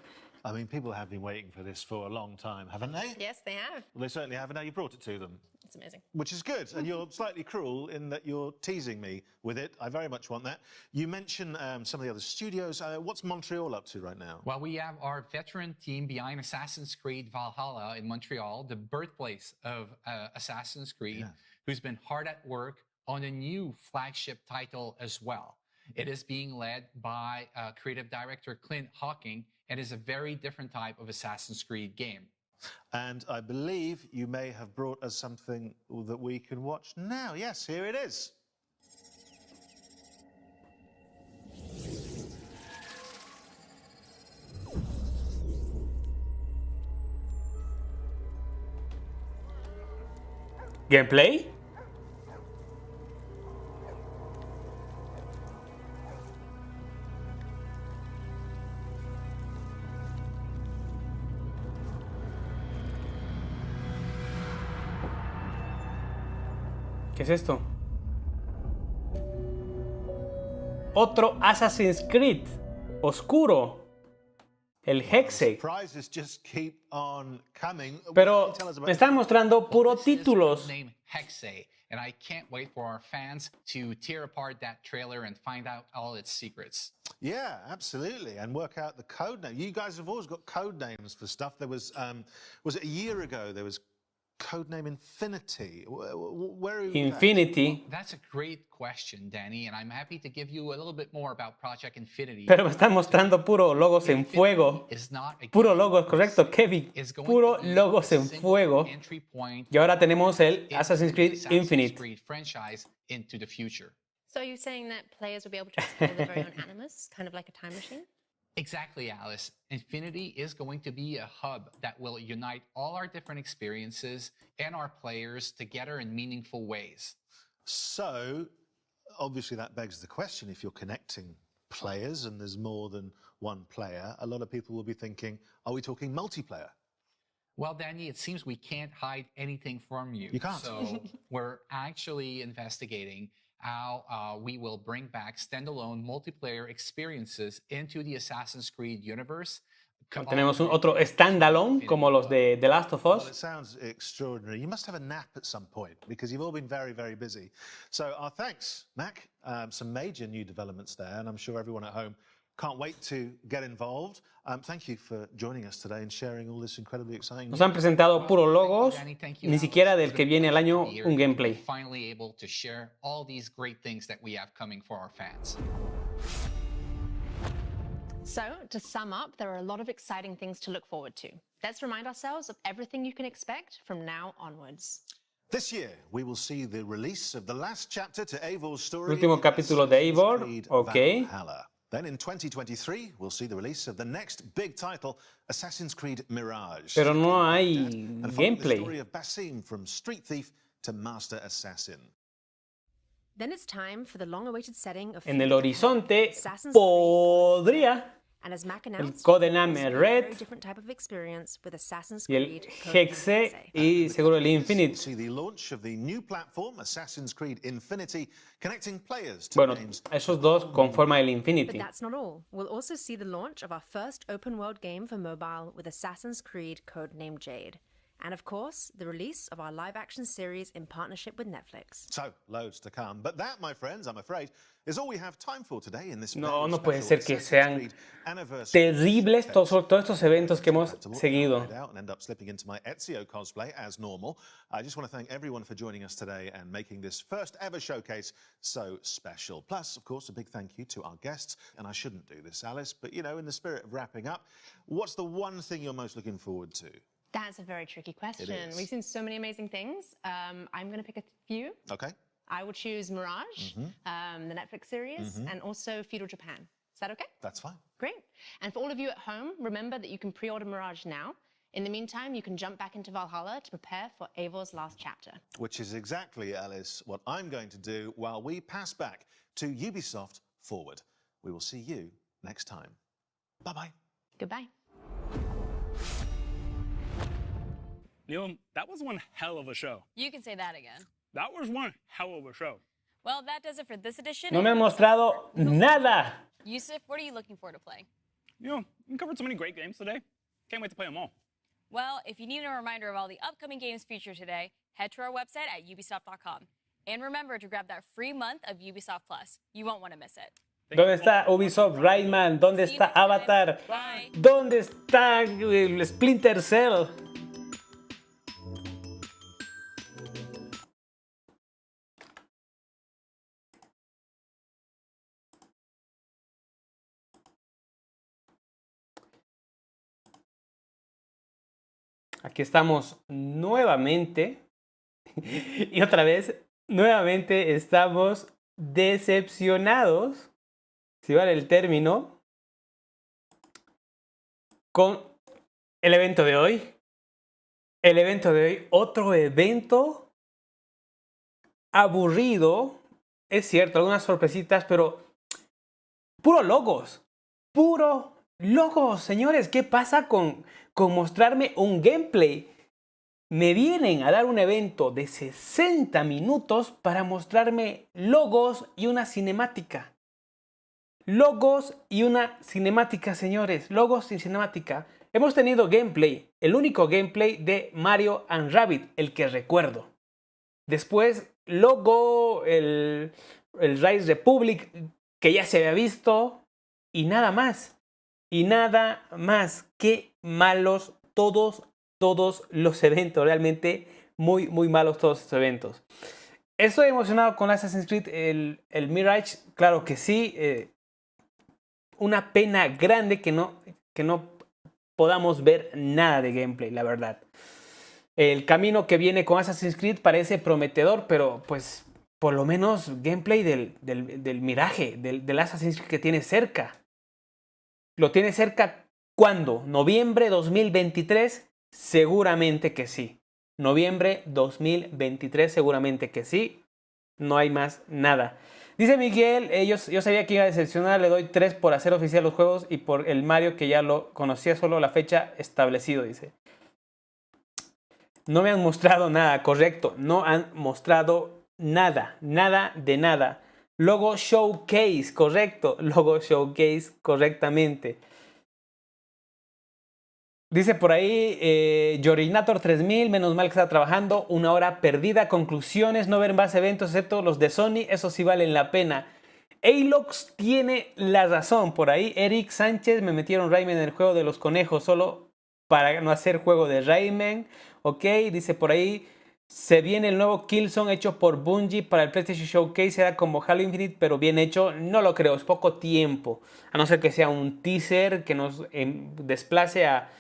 I mean, people have been waiting for this for a long time, haven't they? Yes, they have. Well, they certainly have, and now you brought it to them. It's amazing. Which is good, and you're slightly cruel in that you're teasing me with it. I very much want that. You mentioned some of the other studios. What's Montreal up to right now? Well, we have our veteran team behind Assassin's Creed Valhalla in Montreal, the birthplace of Assassin's Creed, who's been hard at work on a new flagship title as well. It is being led by creative director Clint Hawking, and is a very different type of Assassin's Creed game. And I believe you may have brought us something that we can watch now. Yes, here it is. ¿Gameplay? ¿Qué es esto? Otro Assassin's Creed oscuro. El Hexe. Pero me están mostrando puro títulos. And I can't wait for our fans to tear apart that trailer and find out all its secrets. Yeah, absolutely, and work out the code name. You guys have always got code names for stuff. There was it a year ago? There was codename Infinity. Where are you? Infinity. That's a great question, Danny, and I'm happy to give you a little bit more about Project Infinity. Pero me están mostrando puro logos en fuego. Puro logos, correcto, Kevin. Puro logos en fuego. Y ahora tenemos el Assassin's Creed Infinite. Franchise into the future. So you're saying that players will be able to explore their very own animus, kind of like a time machine? Exactly, Alice. Infinity is going to be a hub that will unite all our different experiences and our players together in meaningful ways. So, obviously that begs the question, if you're connecting players and there's more than one player, a lot of people will be thinking, are we talking multiplayer? Well, Danny, it seems we can't hide anything from you. You can't. So we're actually investigating how we will bring back standalone multiplayer experiences into the Assassin's Creed universe. Tenemos otro standalone como los de The Last of Us. Well, it sounds extraordinary. You must have a nap at some point because you've all been very, very busy. So our thanks, Mac. Some major new developments there, and I'm sure everyone at home can't wait to get involved. Thank you for joining us today and sharing all this incredibly exciting. Nos han presentado puros logos, ni siquiera del que viene el año un gameplay. Finally able to share all these great things that we have coming for our fans. So, to sum up, there are a lot of exciting things to look forward to. Let's remind ourselves of everything you can expect from now onwards. This year, we will see the release of the last chapter to Eivor's story. Último capítulo de Eivor, ok. Then in 2023, we'll see the release of the next big title, Assassin's Creed Mirage. Pero no hay and gameplay. The story of Basim from street thief to master assassin. Then it's time for the long-awaited setting of En el horizonte Assassin's podría And as Mac el announced, codename it's a Red very different type of experience with Assassin's y el Creed codename Hexe y seguro el Infinite. See the launch of the new platform, Assassin's Creed Infinity, connecting players to Bueno, games. esos dos conforman el But Infinity. that's not all. We'll also see the launch of our first open-world game for mobile with Assassin's Creed codenamed Jade. And of course, the release of our live-action series in partnership with Netflix. So, loads to come. But that, my friends, I'm afraid, is all we have time for today in this No, very no puede special ser que Assassin's sean Creed anniversary. terribles todos estos eventos que hemos seguido. And end up slipping into my Ezio cosplay as normal. I just want to thank everyone for joining us today and making this first ever showcase so special. Plus, of course, a big thank you to our guests. And I shouldn't do this, Alice, but you know, in the spirit of wrapping up, what's the one thing you're most looking forward to? That's a very tricky question. It is. We've seen so many amazing things. I'm going to pick a few. Okay. I would choose Mirage, the Netflix series, and also Feudal Japan. Is that okay? That's fine. Great. And for all of you at home, remember that you can pre-order Mirage now. In the meantime, you can jump back into Valhalla to prepare for Eivor's last chapter. Which is exactly, Alice, what I'm going to do while we pass back to Ubisoft Forward. We will see you next time. Bye-bye. Goodbye. Neil, that was one hell of a show. You can say that again. That was one hell of a show. Well, that does it for this edition. No me han mostrado nada. Yusuf, what are you looking for to play? You know, we covered so many great games today. Can't wait to play them all. Well, if you need a reminder of all the upcoming games featured today, head to our website at ubisoft.com. And remember to grab that free month of Ubisoft Plus. You won't want to miss it. ¿Dónde está Ubisoft Rayman? ¿Dónde está Avatar? ¿Dónde está el Splinter Cell? Aquí estamos nuevamente y otra vez, nuevamente estamos decepcionados, si vale el término, con el evento de hoy. El evento de hoy, otro evento aburrido, es cierto, algunas sorpresitas, pero puro logos, señores. ¿Qué pasa con mostrarme un gameplay? Me vienen a dar un evento de 60 minutos para mostrarme logos y una cinemática. Logos y una cinemática, señores. Logos y cinemática. Hemos tenido gameplay, el único gameplay de Mario and Rabbids, el que recuerdo. Después, logo, el Rise Republic, que ya se había visto, y nada más. Y nada más. Qué malos todos los eventos. Realmente muy malos todos estos eventos. Estoy emocionado con Assassin's Creed, el Mirage. Claro que sí. Una pena grande que no podamos ver nada de gameplay, la verdad. El camino que viene con Assassin's Creed parece prometedor, pero pues por lo menos gameplay del Mirage, del Assassin's Creed que tiene cerca. ¿Lo tiene cerca cuándo? ¿Noviembre 2023? Seguramente que sí. Noviembre 2023, seguramente que sí. No hay más nada. Dice Miguel, yo sabía que iba a decepcionar, le doy 3 por hacer oficial los juegos y por el Mario que ya lo conocía, solo la fecha establecido, dice. No me han mostrado nada, correcto. No han mostrado nada de nada. Logo Showcase, correcto. Logo Showcase, correctamente. Dice por ahí, Yorinator 3000, menos mal que está trabajando, 1 hora perdida, conclusiones, no ver más eventos excepto los de Sony, eso sí valen la pena. Alox tiene la razón, por ahí Eric Sánchez, me metieron Rayman en el juego de los conejos solo para no hacer juego de Rayman, ok, dice por ahí, Se viene el nuevo Killzone hecho por Bungie para el PlayStation Showcase. Era como Halo Infinite, pero bien hecho. No lo creo, es poco tiempo. A no ser que sea un teaser que nos desplace a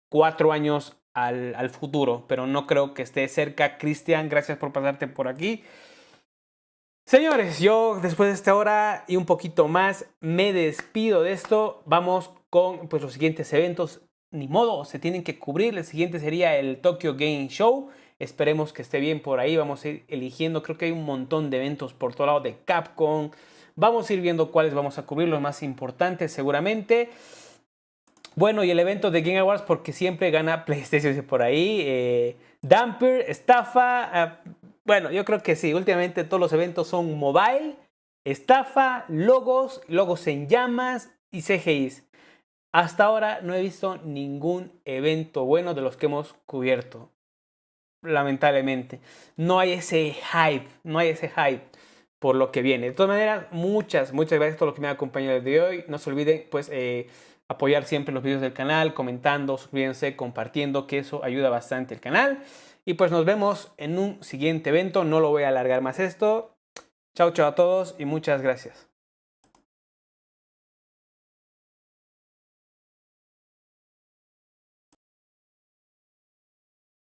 4 años al futuro. Pero no creo que esté cerca. Cristian, gracias por pasarte por aquí. Señores, yo después de esta hora y un poquito más me despido de esto. Vamos con pues, los siguientes eventos. Ni modo, se tienen que cubrir. El siguiente sería el Tokyo Game Show. Esperemos que esté bien por ahí. Vamos a ir eligiendo. Creo que hay un montón de eventos por todo lado de Capcom. Vamos a ir viendo cuáles vamos a cubrir. Los más importantes seguramente. Bueno, y el evento de Game Awards porque siempre gana PlayStation por ahí. Damper, estafa. Bueno, yo creo que sí. Últimamente todos los eventos son mobile, estafa, logos en llamas y CGIs. Hasta ahora no he visto ningún evento bueno de los que hemos cubierto. Lamentablemente. No hay ese hype por lo que viene. De todas maneras, muchas gracias a todos los que me han acompañado el día de hoy. No se olviden, pues, apoyar siempre los videos del canal, comentando, suscribiéndose, compartiendo, que eso ayuda bastante al canal. Y pues nos vemos en un siguiente evento. No lo voy a alargar más esto. Chao, chao a todos y muchas gracias.